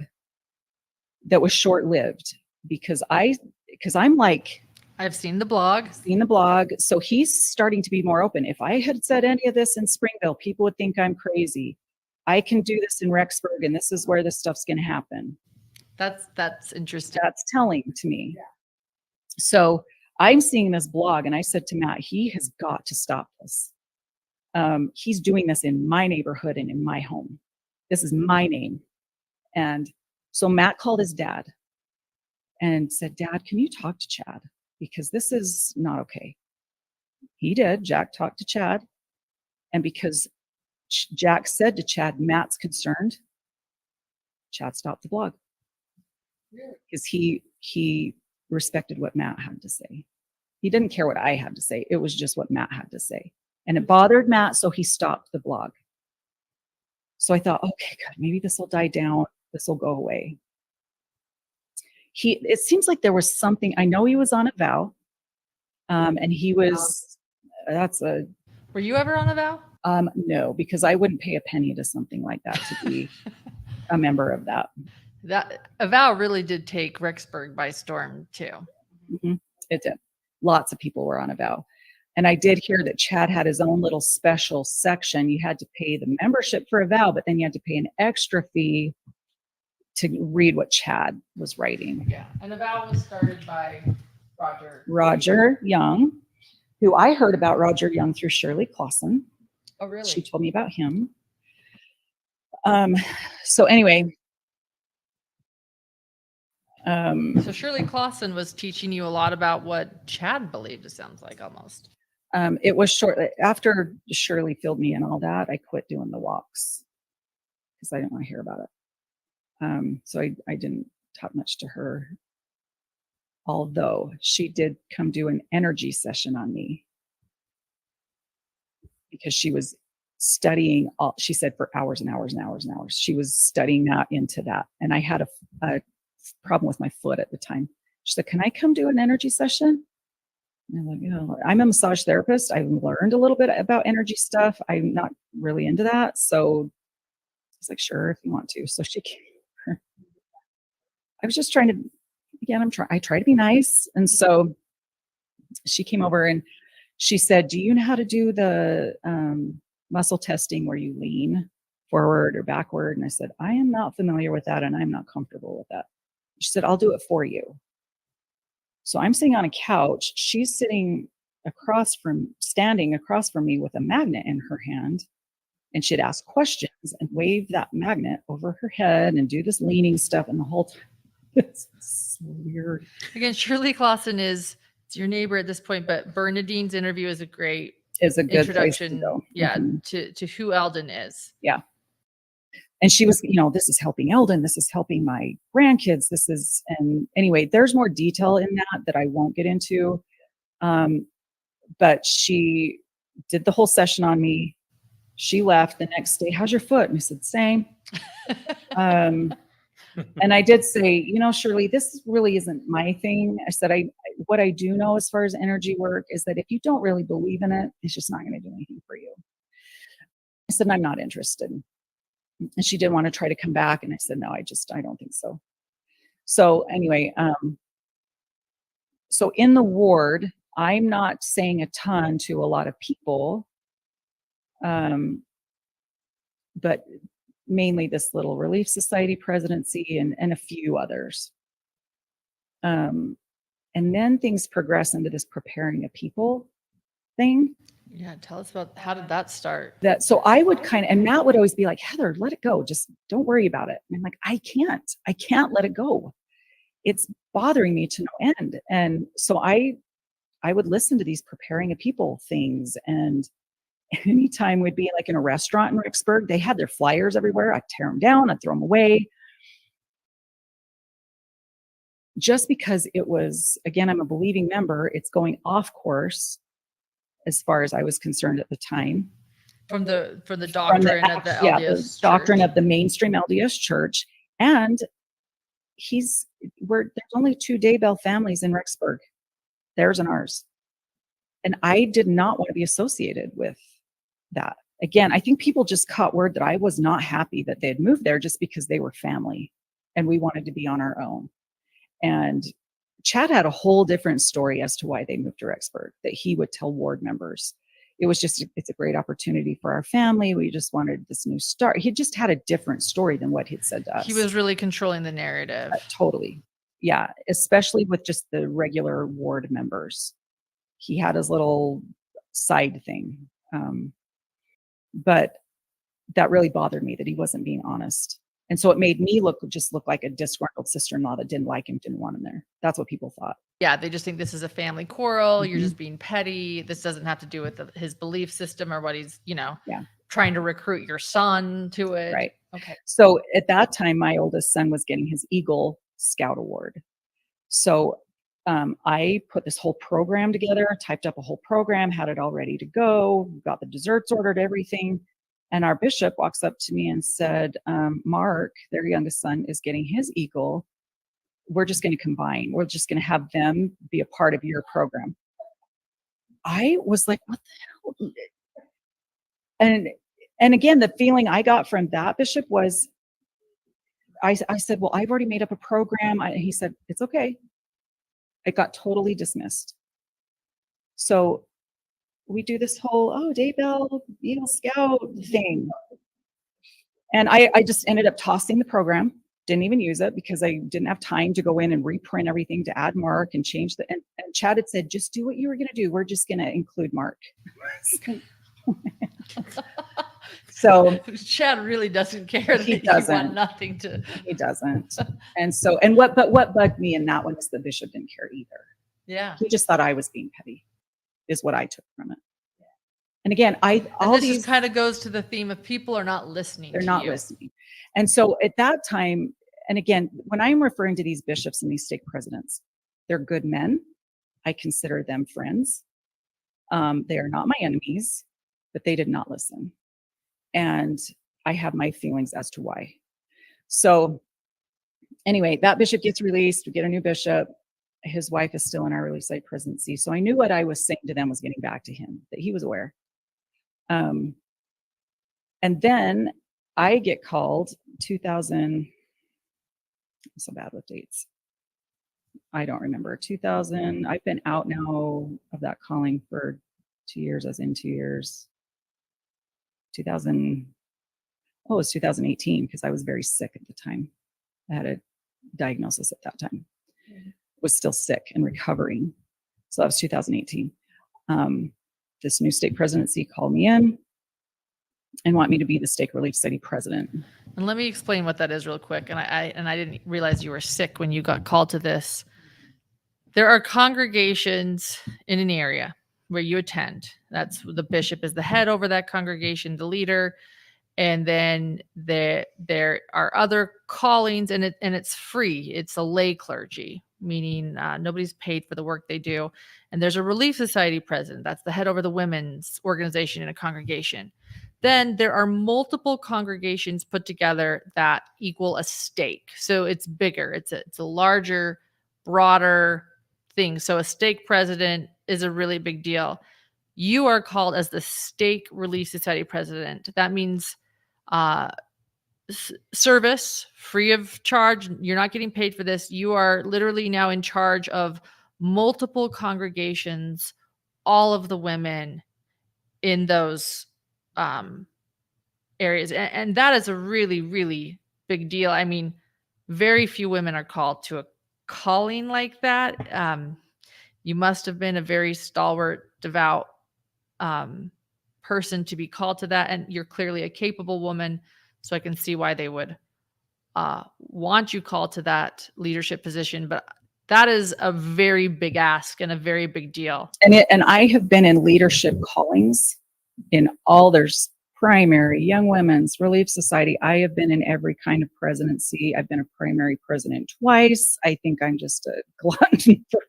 that was short-lived because I'm like, I've seen the blog. So he's starting to be more open. If I had said any of this in Springville, people would think I'm crazy. I can do this in Rexburg, and this is where this stuff's going to happen. That's interesting. That's telling to me. Yeah. So I'm seeing this blog, and I said to Matt, he has got to stop this. He's doing this in my neighborhood and in my home. This is my name. And so Matt called his dad and said, Dad, can you talk to Chad? Because this is not okay. He did. Jack talked to Chad. And because Jack said to Chad, Matt's concerned, Chad stopped the blog. Because he respected what Matt had to say. He didn't care what I had to say. It was just what Matt had to say. And it bothered Matt, so he stopped the blog. So I thought, okay, good, maybe this will die down. This will go away. It seems like there was something. I know he was on a vow, and he was. Were you ever on a vow? No, because I wouldn't pay a penny to something like that to be a member of that. That a vow really did take Rexburg by storm too. Mm-hmm. It did. Lots of people were on a vow. And I did hear that Chad had his own little special section. You had to pay the membership for a vow, but then you had to pay an extra fee to read what Chad was writing. Yeah. And the vow was started by Roger Young, who I heard about Roger Young through Shirley Clausen. Oh, really? She told me about him. So anyway. So Shirley Clausen was teaching you a lot about what Chad believed, it sounds like almost. It was shortly after Shirley filled me in all that, I quit doing the walks because I didn't want to hear about it. So I didn't talk much to her, although she did come do an energy session on me because she was studying all, she said, for hours and hours and hours and hours. She was studying that into that. And I had a problem with my foot at the time. She said, can I come do an energy session? And I'm like, you know, I'm a massage therapist. I've learned a little bit about energy stuff. I'm not really into that. So I was like, sure, if you want to. So she came over. I was just trying to, again, I try to be nice. And so she came over and she said, do you know how to do the muscle testing where you lean forward or backward? And I said, I am not familiar with that and I'm not comfortable with that. She said, I'll do it for you. So I'm sitting on a couch. She's standing across from me with a magnet in her hand. And she'd ask questions and wave that magnet over her head and do this leaning stuff. And the whole time, it's so weird. Again, Shirley Clausen is your neighbor at this point, but Bernadine's interview is a great Is a good introduction. place to go. Yeah, Mhm. to who Eldon is. Yeah. And she was, you know, this is helping Eldon. This is helping my grandkids. And anyway, there's more detail in that I won't get into. But she did the whole session on me. She left the next day. How's your foot? And I said, same. And I did say, you know, Shirley, this really isn't my thing. I said, what I do know as far as energy work is that if you don't really believe in it, it's just not going to do anything for you. I said, I'm not interested. And she didn't want to try to come back. And I said, no, I don't think so. So anyway, so in the ward, I'm not saying a ton to a lot of people, but mainly this little Relief Society presidency and a few others. And then things progress into this preparing a people thing. Yeah, tell us about how did that start? So I would and Matt would always be like, Heather, let it go. Just don't worry about it. And I'm like, I can't let it go. It's bothering me to no end. And so I would listen to these preparing a people things. And anytime we'd be like in a restaurant in Rexburg, they had their flyers everywhere. I'd tear them down, I'd throw them away. Just because it was, again, I'm a believing member, it's going off course as far as I was concerned at the time. From the doctrine of the LDS the doctrine of the mainstream LDS church. And there's only 2 Daybell families in Rexburg, theirs and ours. And I did not want to be associated with that. Again, I think people just caught word that I was not happy that they had moved there just because they were family and we wanted to be on our own. And Chad had a whole different story as to why they moved to Rexburg that he would tell ward members. It was just, it's a great opportunity for our family. We just wanted this new start. He just had a different story than what he'd said to us. He was really controlling the narrative. Totally. Yeah. Especially with just the regular ward members. He had his little side thing. But that really bothered me that he wasn't being honest. And so it made me look like a disgruntled sister-in-law that didn't like him, didn't want him there. That's what people thought. Yeah, they just think this is a family quarrel. Mm-hmm. You're just being petty. This doesn't have to do with his belief system or what he's, trying to recruit your son to it. Right. Okay. So at that time, my oldest son was getting his Eagle Scout Award. So I put this whole program together, typed up a whole program, had it all ready to go, got the desserts ordered, everything. And our bishop walks up to me and said, Mark, their youngest son, is getting his Eagle. We're just going to combine. We're just going to have them be a part of your program. I was like, what the hell? And again, the feeling I got from that bishop was, I said, well, I've already made up a program. He said, it's okay. It got totally dismissed. So we do this whole, Daybell, Eagle Scout thing. And I just ended up tossing the program, didn't even use it because I didn't have time to go in and reprint everything to add Mark and change and Chad had said, just do what you were going to do. We're just going to include Mark. So Chad really doesn't care that he doesn't. You want nothing to. He doesn't. And so, what bugged me in that one is the bishop didn't care either. Yeah. He just thought I was being petty, is what I took from it. And again, this kind of goes to the theme of people are not listening. They're not listening. And so at that time, and again, when I'm referring to these bishops and these stake presidents, they're good men. I consider them friends. They are not my enemies, but they did not listen. And I have my feelings as to why. So anyway, that bishop gets released. We get a new bishop. His wife is still in our relief site presidency. So I knew what I was saying to them was getting back to him, that he was aware. And then I get called 2000. I'm so bad with dates. I don't remember. 2000. I've been out now of that calling for 2 years. I was in 2 years. 2000. Oh, it was 2018 because I was very sick at the time. I had a diagnosis at that time. Was still sick and recovering. So that was 2018. This new stake presidency called me in and want me to be the stake relief study president. And let me explain what that is real quick. And I didn't realize you were sick when you got called to this. There are congregations in an area where you attend. That's the bishop is the head over that congregation, the leader. And then there are other callings, and it's free. It's a lay clergy, meaning nobody's paid for the work they do. And there's a relief society president. That's the head over the women's organization in a congregation. Then there are multiple congregations put together that equal a stake. So it's bigger. It's a larger, broader thing. So a stake president is a really big deal. You are called as the stake relief society president. That means service free of charge. You're not getting paid for this. You are literally now in charge of multiple congregations, all of the women in those areas. And that is a really, really big deal. I mean, very few women are called to a calling like that. You must have been a very stalwart, devout person to be called to that. And you're clearly a capable woman. So I can see why they would want you called to that leadership position. But that is a very big ask and a very big deal. And I have been in leadership callings in all there's primary, young women's, relief society. I have been in every kind of presidency. I've been a primary president twice. I think I'm just a glutton for,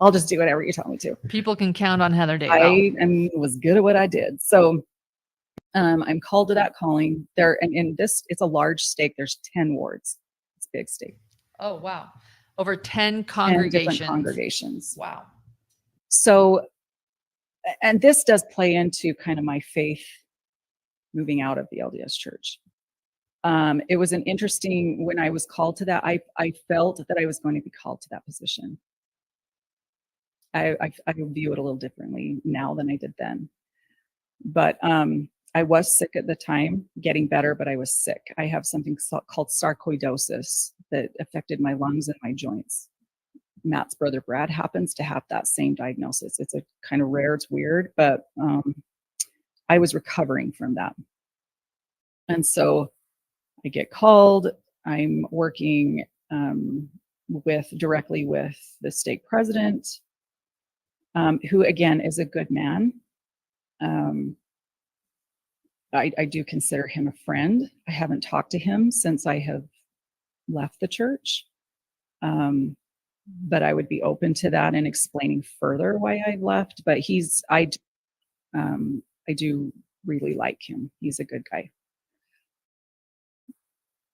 I'll just do whatever you tell me to. People can count on Heather Daybell. I was good at what I did. So I'm called to that calling there. And in this, it's a large stake. There's 10 wards. It's a big stake. Oh, wow. Over 10 congregations. 10 different congregations. Wow. So, and this does play into kind of my faith moving out of the LDS church. It was an interesting, when I was called to that, I felt that I was going to be called to that position. I view it a little differently now than I did then. But I was sick at the time, getting better, but I was sick. I have something called sarcoidosis that affected my lungs and my joints. Matt's brother Brad happens to have that same diagnosis. It's a kind of rare, it's weird, but I was recovering from that. And so I get called. I'm working directly with the stake president, who again is a good man. I do consider him a friend. I haven't talked to him since I have left the church. But I would be open to that and explaining further why I left. But I do really like him. He's a good guy.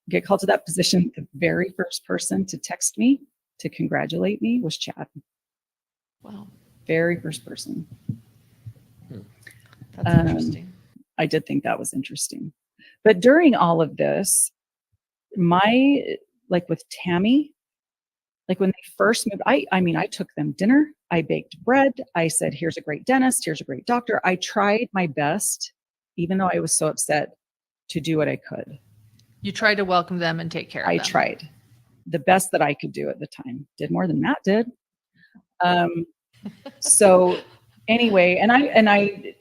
Get called to that position. The very first person to text me to congratulate me was Chad. Wow. Very first person. That's interesting. I did think that was interesting. But during all of this, with Tammy, like when they first moved, I took them dinner. I baked bread. I said, here's a great dentist. Here's a great doctor. I tried my best, even though I was so upset, to do what I could. You tried to welcome them and take care of them. I tried the best that I could do at the time. Did more than Matt did. So anyway, and I,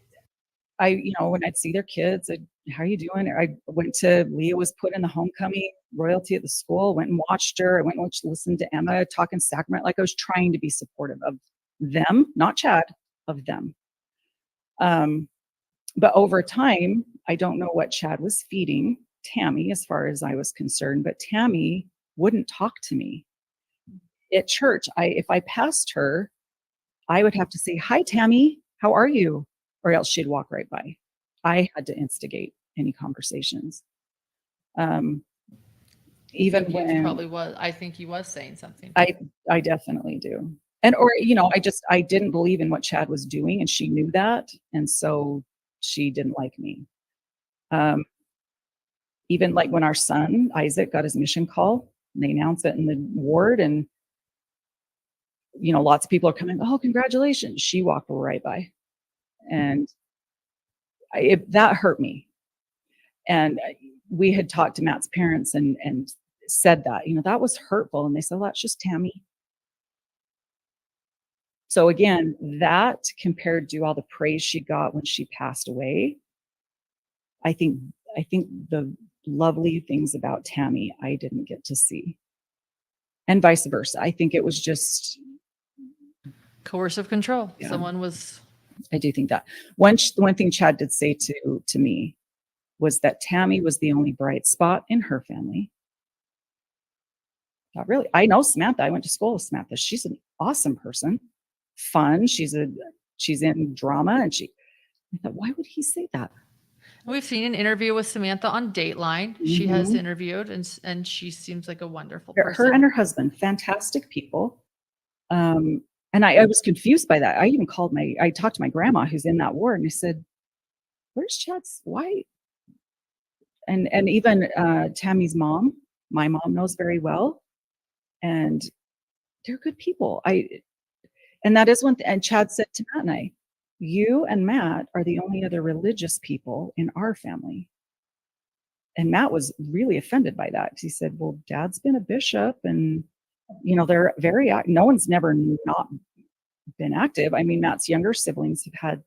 when I'd see their kids, how are you doing? I went to, Leah was put in the homecoming royalty at the school, went and watched her. I went and listened to Emma talking sacrament. Like I was trying to be supportive of them, not Chad, of them. But over time, I don't know what Chad was feeding Tammy as far as I was concerned, but Tammy wouldn't talk to me. At church, if I passed her, I would have to say, hi, Tammy, how are you? Or else she'd walk right by. I had to instigate. any conversations. Even He when probably was. I think he was saying something. I definitely do. And, or, I didn't believe in what Chad was doing, and she knew that. And so she didn't like me. Even like when our son, Isaac, got his mission call, and they announced it in the ward, and, lots of people are coming, oh, congratulations. She walked right by. And that hurt me. And we had talked to Matt's parents and said that, that was hurtful. And they said, well, that's just Tammy. So again, that compared to all the praise she got when she passed away, I think the lovely things about Tammy I didn't get to see. And vice versa. I think it was just Coercive control. Yeah. Someone was. I do think that. One thing Chad did say to me was that Tammy was the only bright spot in her family. Not really. I know Samantha. I went to school with Samantha. She's an awesome person. Fun. She's in drama, and I thought, why would he say that? We've seen an interview with Samantha on Dateline. She has interviewed, and she seems like a wonderful person. Her and her husband, fantastic people. And I was confused by that. I talked to my grandma who's in that ward, and I said, where's Chad's wife? And even Tammy's mom, my mom knows very well. And they're good people. And that is one thing. And Chad said to Matt and I, you and Matt are the only other religious people in our family. And Matt was really offended by that. He said, well, Dad's been a bishop, and, they're no one's never not been active. I mean, Matt's younger siblings have had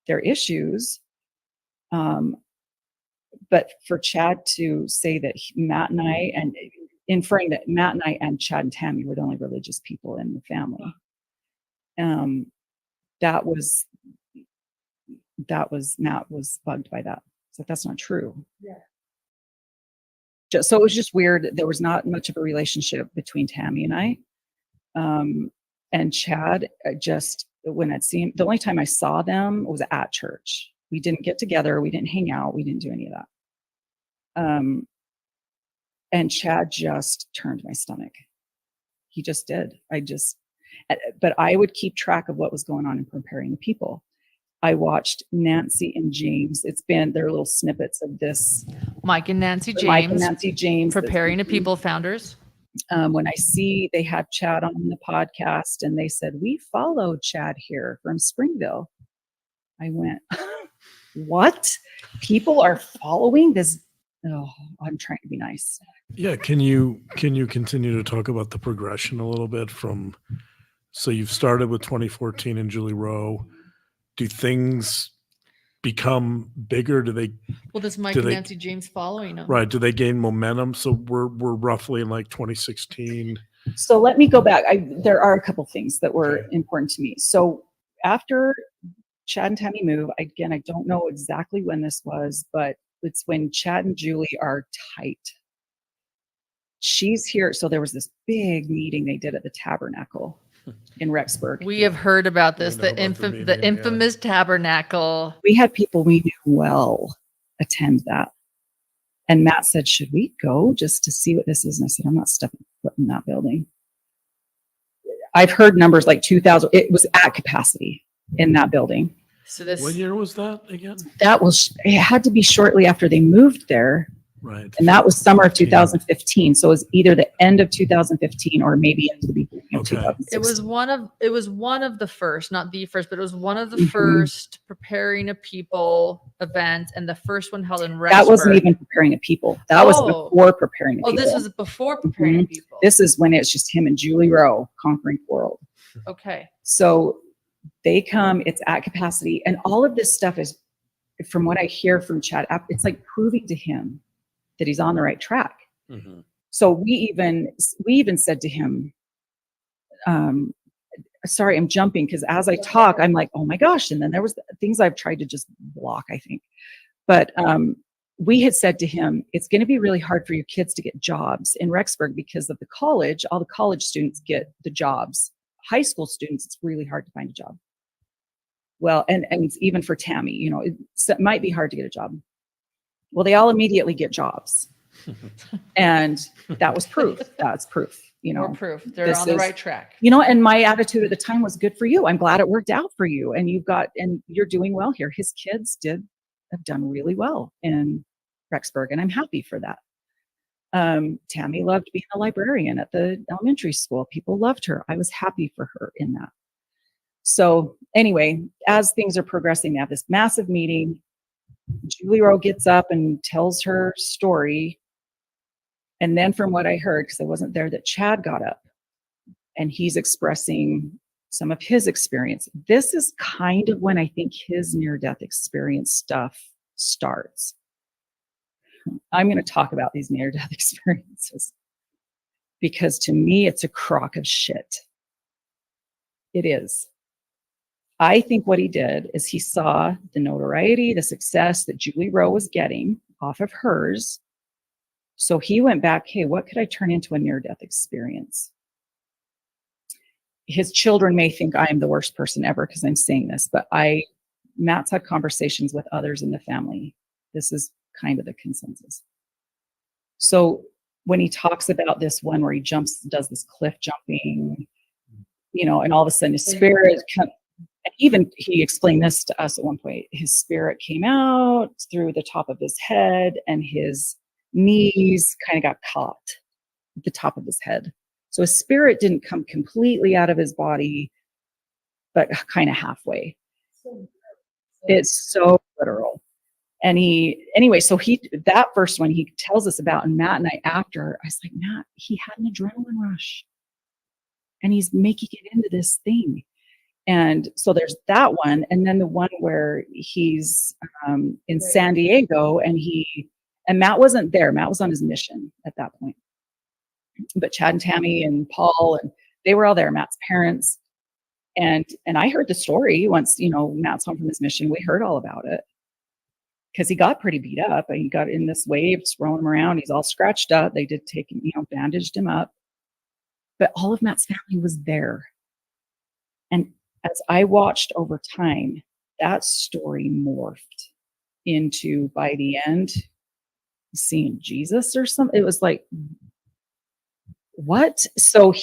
their issues. But for Chad to say that Matt and I, and inferring that Matt and I and Chad and Tammy were the only religious people in the family, that was Matt was bugged by that. So that's not true. Yeah. So it was just weird. There was not much of a relationship between Tammy and I. And Chad, when I'd seen, the only time I saw them was at church. We didn't get together. We didn't hang out. We didn't do any of that. And Chad just turned my stomach. He just did. But I would keep track of what was going on in Preparing the People. I watched Nancy and James. There are little snippets of this. Mike and Nancy James. Preparing the People founders. When I see they had Chad on the podcast, and they said, we followed Chad here from Springville. I went, what? People are following this? Oh, I'm trying to be nice. Yeah. Can you continue to talk about the progression a little bit so you've started with 2014 and Julie Rowe. Do things become bigger? Does Mike and Nancy James following them? Right. Do they gain momentum? So we're roughly in like 2016. So let me go back. There are a couple things that were important to me. So after Chad and Tammy move, I don't know exactly when this was, but it's when Chad and Julie are tight. She's here. So there was this big meeting they did at the Tabernacle in Rexburg. We have heard about this, the infamous Tabernacle. We had people we knew well attend that. And Matt said, should we go just to see what this is? And I said, I'm not stepping foot in that building. I've heard numbers like 2,000. It was at capacity in that building. So what year was that again? It had to be shortly after they moved there. Right. And that was summer of 2015. So it was either the end of 2015 or maybe into the beginning of 2016. It was one of the first, not the first, but it was one of the first Preparing a People events, and the first one held in Rexburg. That wasn't even Preparing a People. That was before Preparing a People. Oh, this was before Preparing a People. This is when it's just him and Julie Rowe conquering the world. Okay. So they come, it's at capacity, and all of this stuff is, from what I hear from Chad, it's like proving to him that he's on the right track. Mm-hmm. So we even said to him, sorry, I'm jumping, because as I talk, I'm like, oh my gosh. And then there was things I've tried to just block, I think. But we had said to him, it's going to be really hard for your kids to get jobs in Rexburg because of the college. All the college students get the jobs. High school students, it's really hard to find a job. Well, and even for Tammy, it might be hard to get a job. Well, they all immediately get jobs. And that was proof. That's proof, More proof. They're this on the is- right track. and my attitude at the time was good for you. I'm glad it worked out for you. And you're doing well here. His kids have done really well in Rexburg, and I'm happy for that. Tammy loved being a librarian at the elementary school. People loved her. I was happy for her in that. So anyway, as things are progressing, they have this massive meeting. Julie Rowe gets up and tells her story. And then from what I heard, because I wasn't there, that Chad got up and he's expressing some of his experience. This is kind of when I think his near-death experience stuff starts. I'm going to talk about these near-death experiences because to me, it's a crock of shit. It is. I think what he did is he saw the notoriety, the success that Julie Rowe was getting off of hers. So he went back, hey, what could I turn into a near-death experience? His children may think I am the worst person ever because I'm saying this, but Matt's had conversations with others in the family. This is kind of the consensus. So when he talks about this one where he does this cliff jumping, and all of a sudden his spirit even he explained this to us at one point, his spirit came out through the top of his head and his knees kind of got caught at the top of his head. So his spirit didn't come completely out of his body, but kind of halfway. It's so literal. And that first one he tells us about, and Matt and I after, I was like, Matt, he had an adrenaline rush and he's making it into this thing. And so there's that one. And then the one where he's in San Diego and Matt wasn't there. Matt was on his mission at that point. But Chad and Tammy and Paul, and they were all there, Matt's parents. And I heard the story once, Matt's home from his mission. We heard all about it because he got pretty beat up. And he got in this wave, just rolling him around. He's all scratched up. They did take him, bandaged him up. But all of Matt's family was there. And as I watched over time, that story morphed into, by the end, seeing Jesus or something. It was like, what? So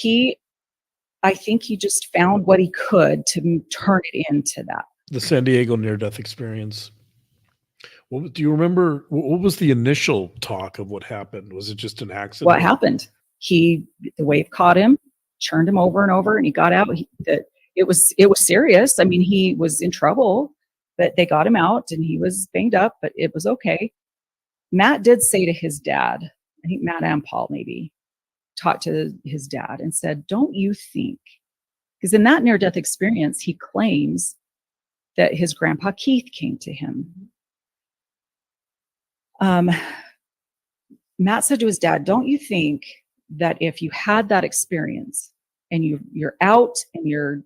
I think he just found what he could to turn it into that. The San Diego near-death experience. Do you remember, what was the initial talk of what happened? Was it just an accident? What happened? The wave caught him, churned him over and over, and he got out. It was serious. I mean, he was in trouble, but they got him out and he was banged up, but it was okay. Matt did say to his dad, I think Matt and Paul maybe talked to his dad and said, don't you think, because in that near-death experience, he claims that his grandpa Keith came to him. Matt said to his dad, don't you think that if you had that experience and you're out and you're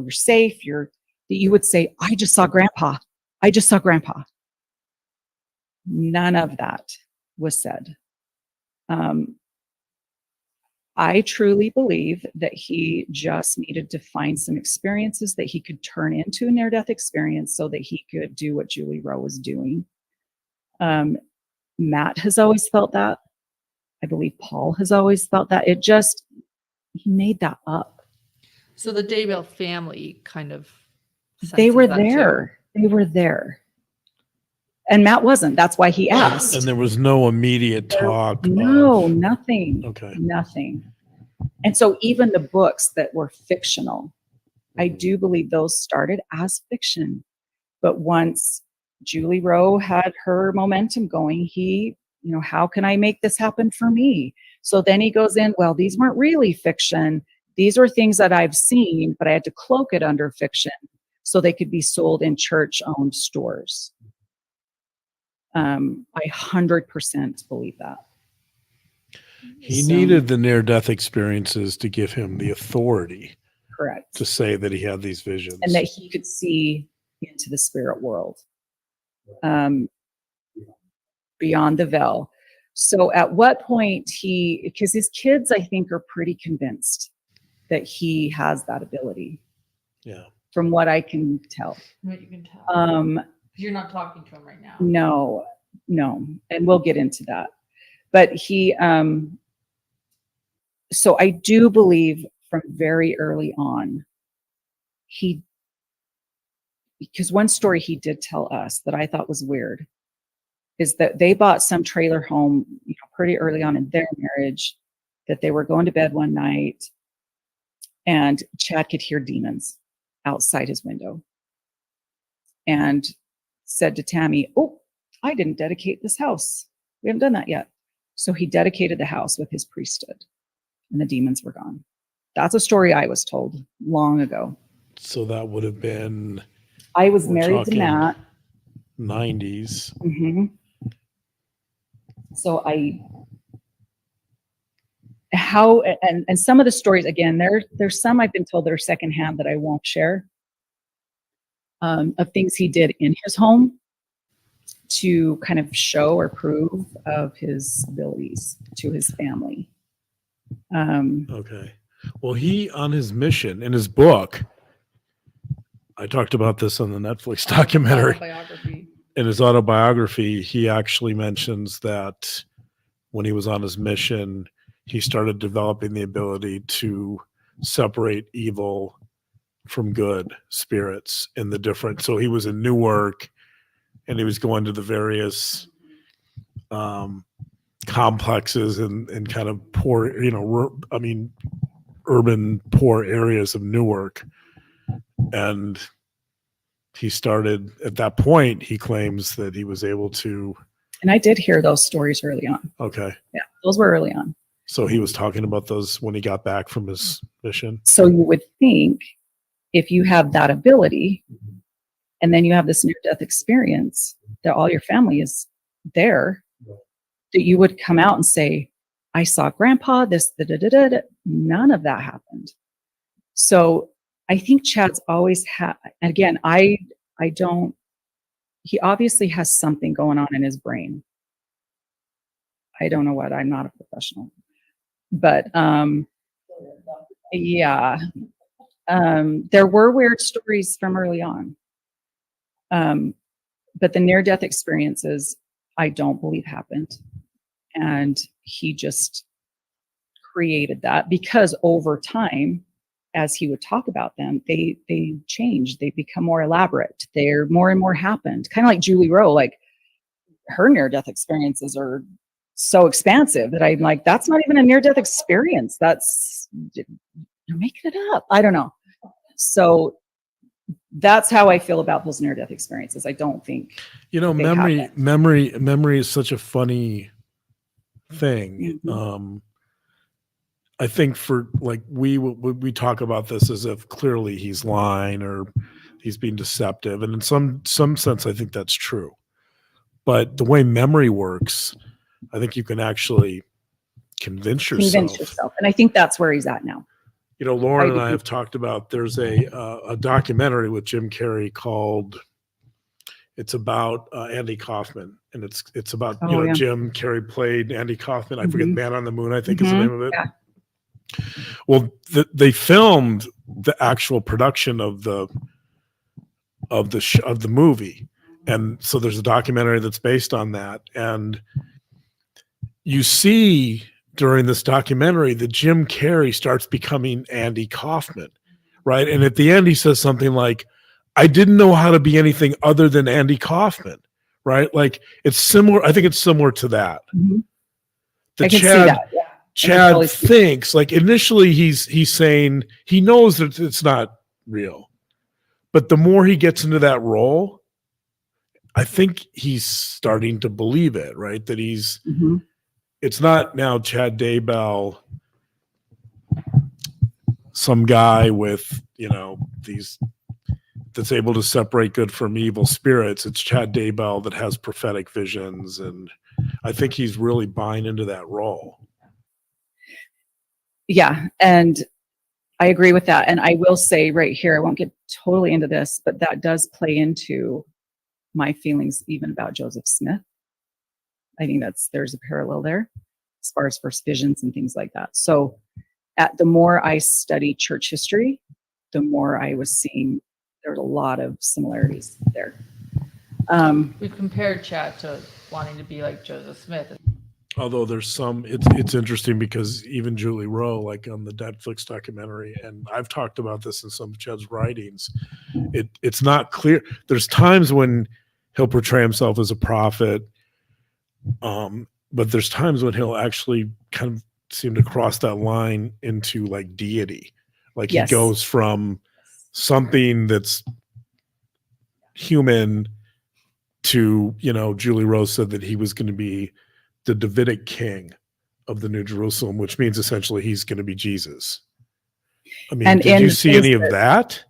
safe, that you would say, I just saw grandpa. I just saw grandpa. None of that was said. I truly believe that he just needed to find some experiences that he could turn into a near-death experience so that he could do what Julie Rowe was doing. Matt has always felt that. I believe Paul has always felt that. He made that up. So the Daybell family kind of they were senses that there. too. They were there. And Matt wasn't. That's why he asked. And there was no immediate talk. Nothing. Okay. Nothing. And so even the books that were fictional, I do believe those started as fiction. But once Julie Rowe had her momentum going, how can I make this happen for me? So then he goes in, well, these weren't really fiction. These are things that I've seen, but I had to cloak it under fiction so they could be sold in church-owned stores. I 100% believe that. He needed the near-death experiences to give him the authority. Correct. To say that he had these visions. And that he could see into the spirit world. Beyond the veil. So at what point because his kids, I think, are pretty convinced that he has that ability. Yeah. From what I can tell. What you can tell. You're not talking to him right now. No, No, and we'll get into that. But he, so I do believe from very early on, because one story he did tell us that I thought was weird is that they bought some trailer home, pretty early on in their marriage, that they were going to bed one night and Chad could hear demons outside his window and said to Tammy, "Oh, I didn't dedicate this house. We haven't done that yet." So he dedicated the house with his priesthood and the demons were gone. That's a story I was told long ago. So that would have been, I was we're married to talking Matt. 90s. Mm-hmm. So and some of the stories, again, there's some I've been told that are secondhand that I won't share, of things he did in his home to kind of show or prove of his abilities to his family. Okay. Well, he, on his mission, in his book, I talked about this on the Netflix documentary. Autobiography. In his autobiography, he actually mentions that when he was on his mission, he started developing the ability to separate evil from good spirits in the different. So he was in Newark and he was going to the various complexes and kind of poor, urban poor areas of Newark. And he started at that point, he claims that he was able to. And I did hear those stories early on. Okay. Yeah, those were early on. So he was talking about those when he got back from his mission. So you would think if you have that ability and then you have this near-death experience that all your family is there, that you would come out and say, "I saw Grandpa, this, da-da-da-da." None of that happened. So I think Chad's always had, again, I don't, he obviously has something going on in his brain. I don't know what, I'm not a professional. But yeah, there were weird stories from early on. But the near-death experiences, I don't believe happened. And he just created that because over time, as he would talk about them, they change, they become more elaborate. They're more and more happened. Kind of like Julie Rowe, like her near-death experiences are so expansive that I'm like, that's not even a near-death experience. That's, you're making it up. I don't know. So that's how I feel about those near-death experiences. I don't think, memory is such a funny thing. Mm-hmm. I think for like we talk about this as if clearly he's lying or he's being deceptive, and in some sense I think that's true. But the way memory works, I think you can actually convince yourself. And I think that's where he's at now. Lauren and I have talked about, there's a documentary with Jim Carrey called, it's about Andy Kaufman, and it's about Jim Carrey played Andy Kaufman. I forget, Man on the Moon, I think is the name of it. Yeah. Well, they filmed the actual production of the movie, and so there's a documentary that's based on that. And you see during this documentary that Jim Carrey starts becoming Andy Kaufman, right? And at the end, he says something like, "I didn't know how to be anything other than Andy Kaufman," right? Like it's similar. I think it's similar to that. Mm-hmm. I can see that. Yeah. Chad thinks, like, initially he's saying he knows that it's not real, but the more he gets into that role, I think he's starting to believe it, right? That he's, it's not now Chad Daybell, some guy with, these, that's able to separate good from evil spirits. It's Chad Daybell that has prophetic visions, and I think he's really buying into that role. Yeah, and I agree with that. And I will say right here, I won't get totally into this, but that does play into my feelings even about Joseph Smith. I think there's a parallel there as far as first visions and things like that. So the more I studied church history, the more I was seeing there's a lot of similarities there. We compared Chad to wanting to be like Joseph Smith. Although there's some, it's interesting because even Julie Rowe, like on the Netflix documentary, and I've talked about this in some of Chad's writings, it's not clear. There's times when he'll portray himself as a prophet, but there's times when he'll actually kind of seem to cross that line into like deity. Like Yes. he goes from something that's human to, Julie Rose said that he was going to be the Davidic king of the New Jerusalem, which means essentially he's going to be Jesus. I mean, And did you see any of that?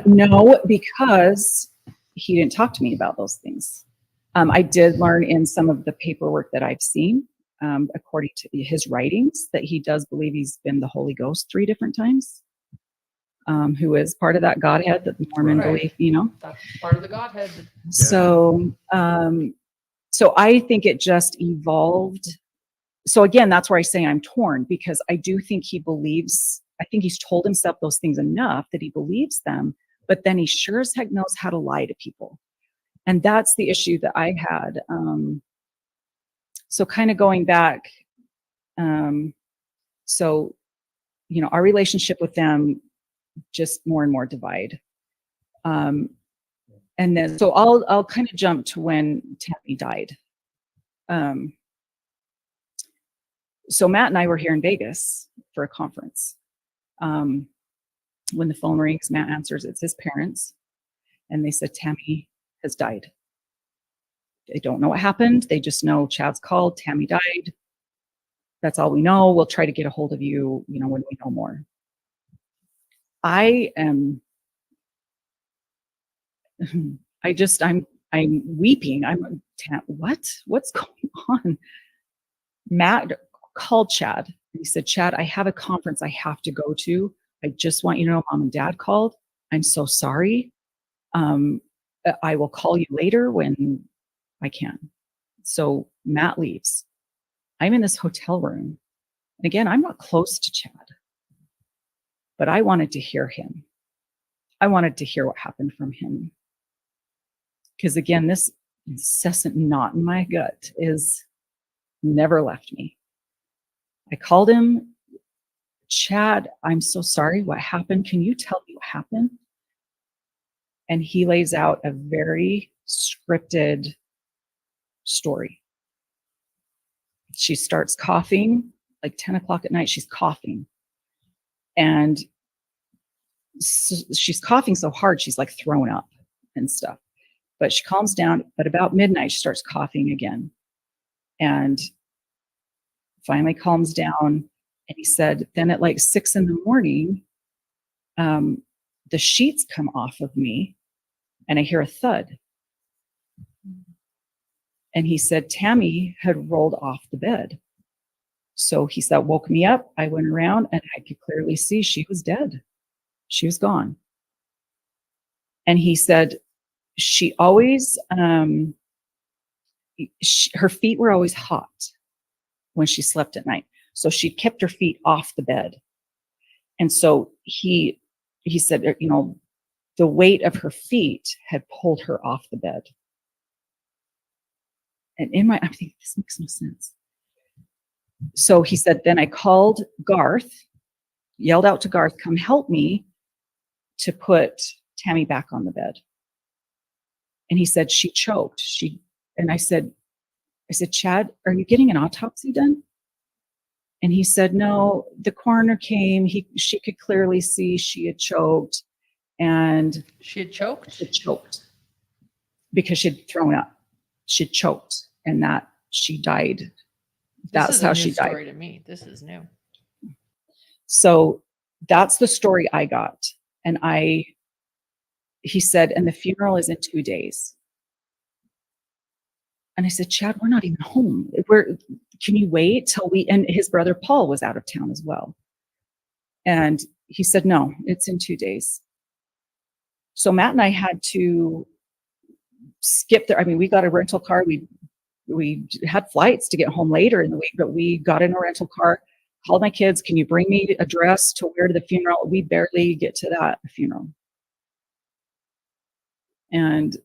No, because he didn't talk to me about those things. I did learn in some of the paperwork that I've seen, according to his writings, that he does believe he's been the Holy Ghost 3 different times, who is part of that Godhead that the Mormon Right. believe, That's part of the Godhead. So, so I think it just evolved. So again, that's where I say I'm torn, because I do think he believes, I think he's told himself those things enough that he believes them, but then he sure as heck knows how to lie to people. And that's the issue that I had. So kind of going back, so, our relationship with them just more and more divide. And then, so I'll kind of jump to when Tammy died. So Matt and I were here in Vegas for a conference. When the phone rings, Matt answers, it's his parents. And they said, Tammy has died. They don't know what happened. They just know Chad's called, Tammy died. That's all we know. We'll try to get a hold of you, when we know more. I'm weeping. What's going on? Matt called Chad. He said, Chad, I have a conference I have to go to. I just want you to know Mom and Dad called. I'm so sorry. I will call you later when I can. So Matt leaves. I'm in this hotel room. And again, I'm not close to Chad, but I wanted to hear him. I wanted to hear what happened from him. Because again, this incessant knot in my gut is never left me. I called him, Chad, I'm so sorry. What happened? Can you tell me what happened? And he lays out a very scripted story. She starts coughing, like 10 o'clock at night, she's coughing. And she's coughing so hard, she's like thrown up and stuff. But she calms down, but about midnight, she starts coughing again. And finally calms down. And he said, then at like 6 a.m, the sheets come off of me and I hear a thud. And he said, Tammy had rolled off the bed. So he said, woke me up. I went around and I could clearly see she was dead. She was gone. And he said, she always, her feet were always hot when she slept at night. So she kept her feet off the bed. And so he said, the weight of her feet had pulled her off the bed. And I'm thinking, this makes no sense. So he said, then I called Garth, yelled out to Garth, come help me to put Tammy back on the bed. And he said, she choked. And I said, Chad, are you getting an autopsy done? And he said, no, the coroner came. She could clearly see she had choked. And She had choked? She choked because she'd thrown up. She choked and that she died. That's how she died. This is a new story to me. This is new. So that's the story I got. And he said, and the funeral is in 2 days. And I said, Chad, we're not even home. Can you wait till and his brother Paul was out of town as well. And he said, no, it's in 2 days. So Matt and I had to skip there. I mean, we got a rental car. We had flights to get home later in the week, but we got in a rental car, called my kids, can you bring me a dress to wear to the funeral? We barely get to that funeral. And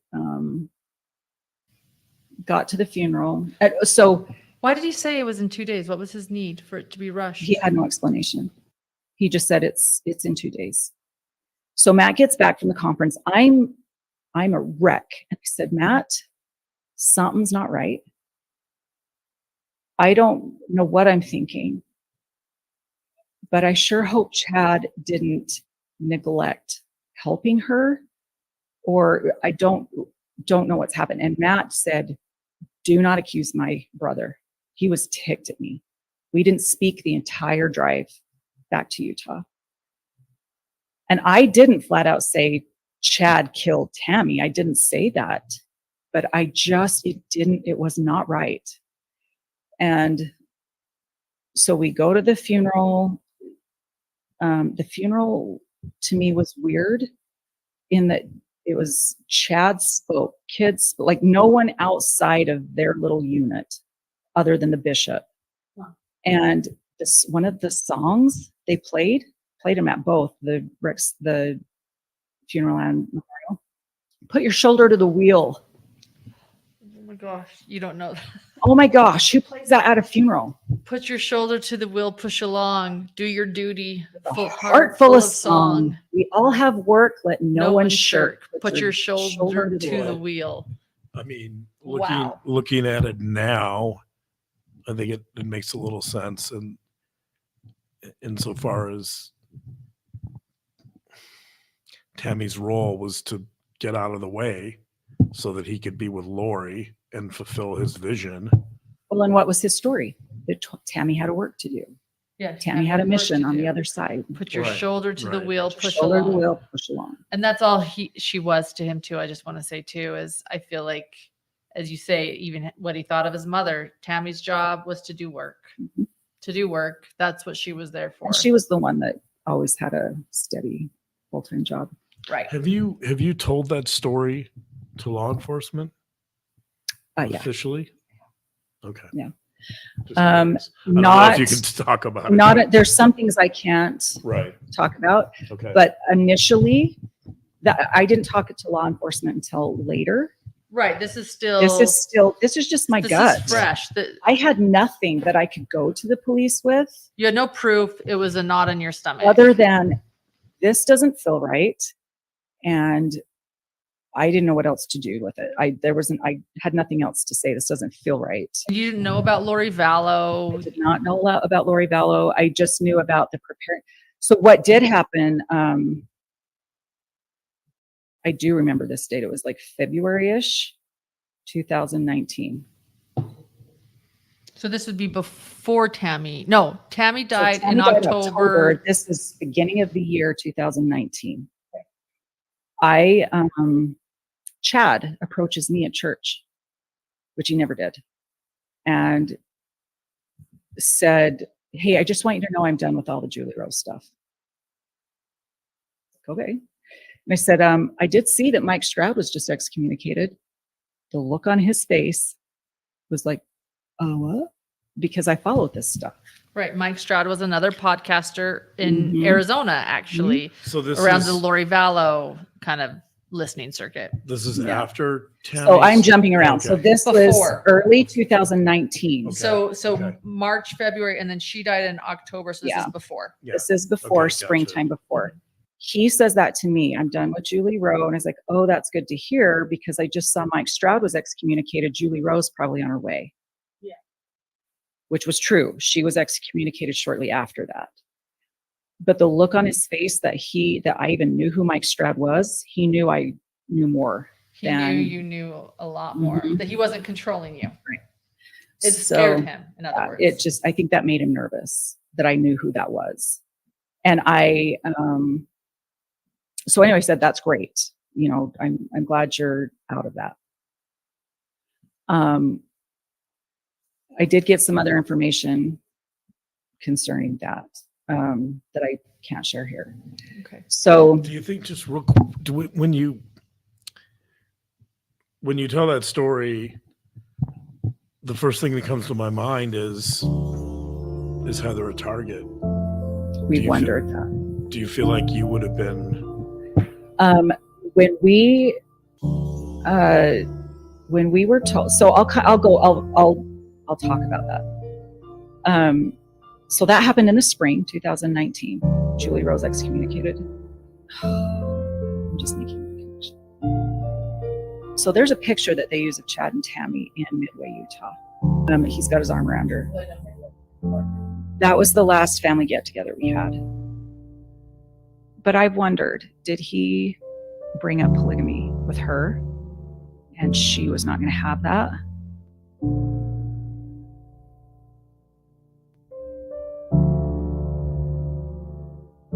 got to the funeral. So Why did he say it was in 2 days? What was his need for it to be rushed? he had no explanation. He just said it's in 2 days. So Matt gets back from the conference. I'm a wreck. And I said, Matt, something's not right. I don't know what I'm thinking, but I sure hope Chad didn't neglect helping her, or I don't know what's happened. And Matt said, do not accuse my brother. He was ticked at me. We didn't speak the entire drive back to Utah. And I didn't flat out say Chad killed Tammy. I didn't say that, but it was not right. And so we go to the funeral. The funeral to me was weird in that it was Chad spoke, kids, like no one outside of their little unit other than the bishop. Wow. And one of the songs they played them at both the funeral and memorial. Put your shoulder to the wheel. Oh my gosh, you don't know that. Oh my gosh, who plays that at a funeral? Put your shoulder to the wheel, push along, do your duty. Heart full of song. We all have work, let no one shirk. Put your shoulder to the wheel. I mean, Wow. looking at it now, I think it makes a little sense. And insofar as Tammy's role was to get out of the way so that he could be with Lori and fulfill his vision. Well, and what was his story? That Tammy had a work to do. Yeah, Tammy had a mission on the other side. Put your Right, shoulder to the right. wheel, Put your push shoulder to along. the wheel, push along. And that's all she was to him too. I just want to say too, is I feel like, as you say, even what he thought of his mother, Tammy's job was to do work. Mm-hmm. To do work. That's what she was there for. And she was the one that always had a steady full-time job. Right. Have you told that story to law enforcement Yeah. officially? Okay. Yeah. Just curious. I don't know Not if you can talk about it. not there's some things I can't Right. talk about, Okay. but initially that I didn't talk it to law enforcement until later. Right. This is just my this gut. is fresh. I had nothing that I could go to the police with You had no proof. It was a knot in your stomach. other than this doesn't feel right. And I didn't know what else to do with it. I had nothing else to say. This doesn't feel right. You didn't know about Lori I Vallow. did not know about Lori Vallow. I just knew about the preparing. So what did happen, I do remember this date. It was like February-ish, 2019. So this would be before Tammy. No, Tammy died So in Tammy died October. This is beginning of the year 2019. Chad approaches me at church, which he never did, and said, "Hey, I just want you to know I'm done with all the Julie Rose stuff." Okay. And I said, I did see that Mike Stroud was just excommunicated. The look on his face was like, oh, what? Because I followed this stuff. Right. Mike Stroud was another podcaster in Mhm. Arizona, actually, So this around is the Lori Vallow kind of listening circuit. this is Yeah. after Tammy's. So I'm jumping around. So Okay. this was Before. early 2019. Okay. So Okay. March, February, and then she died in October. So this Yeah. is before. Yeah. This is before Okay, gotcha. springtime before. He says that to me. I'm done with Julie Rowe. And I was like, oh, that's good to hear because I just saw Mike Stroud was excommunicated. Julie Rowe's probably on her way. Yeah. Which was true. She was excommunicated shortly after that. But the look on his face that I even knew who Mike Stroud was, he knew I knew more. He knew you knew a lot more, Mhm. that he wasn't controlling you. Right. It So, scared him, in other words. I think that made him nervous that I knew who that was. And so anyway, I said, that's great. You know, I'm glad you're out of that. I did get some other information concerning that, that I can't share here. Okay. So Do you think just real when you tell that story, the first thing that comes to my mind is Heather a target? we wondered that. Do you feel like you would have been? When we when we were told, so I'll talk about that. So that happened in the spring 2019. Julie Rose excommunicated. I'm just making a connection. So there's a picture that they use of Chad and Tammy in Midway, Utah. He's got his arm around her. That was the last family get together we had. But I've wondered, did he bring up polygamy with her and she was not going to have that?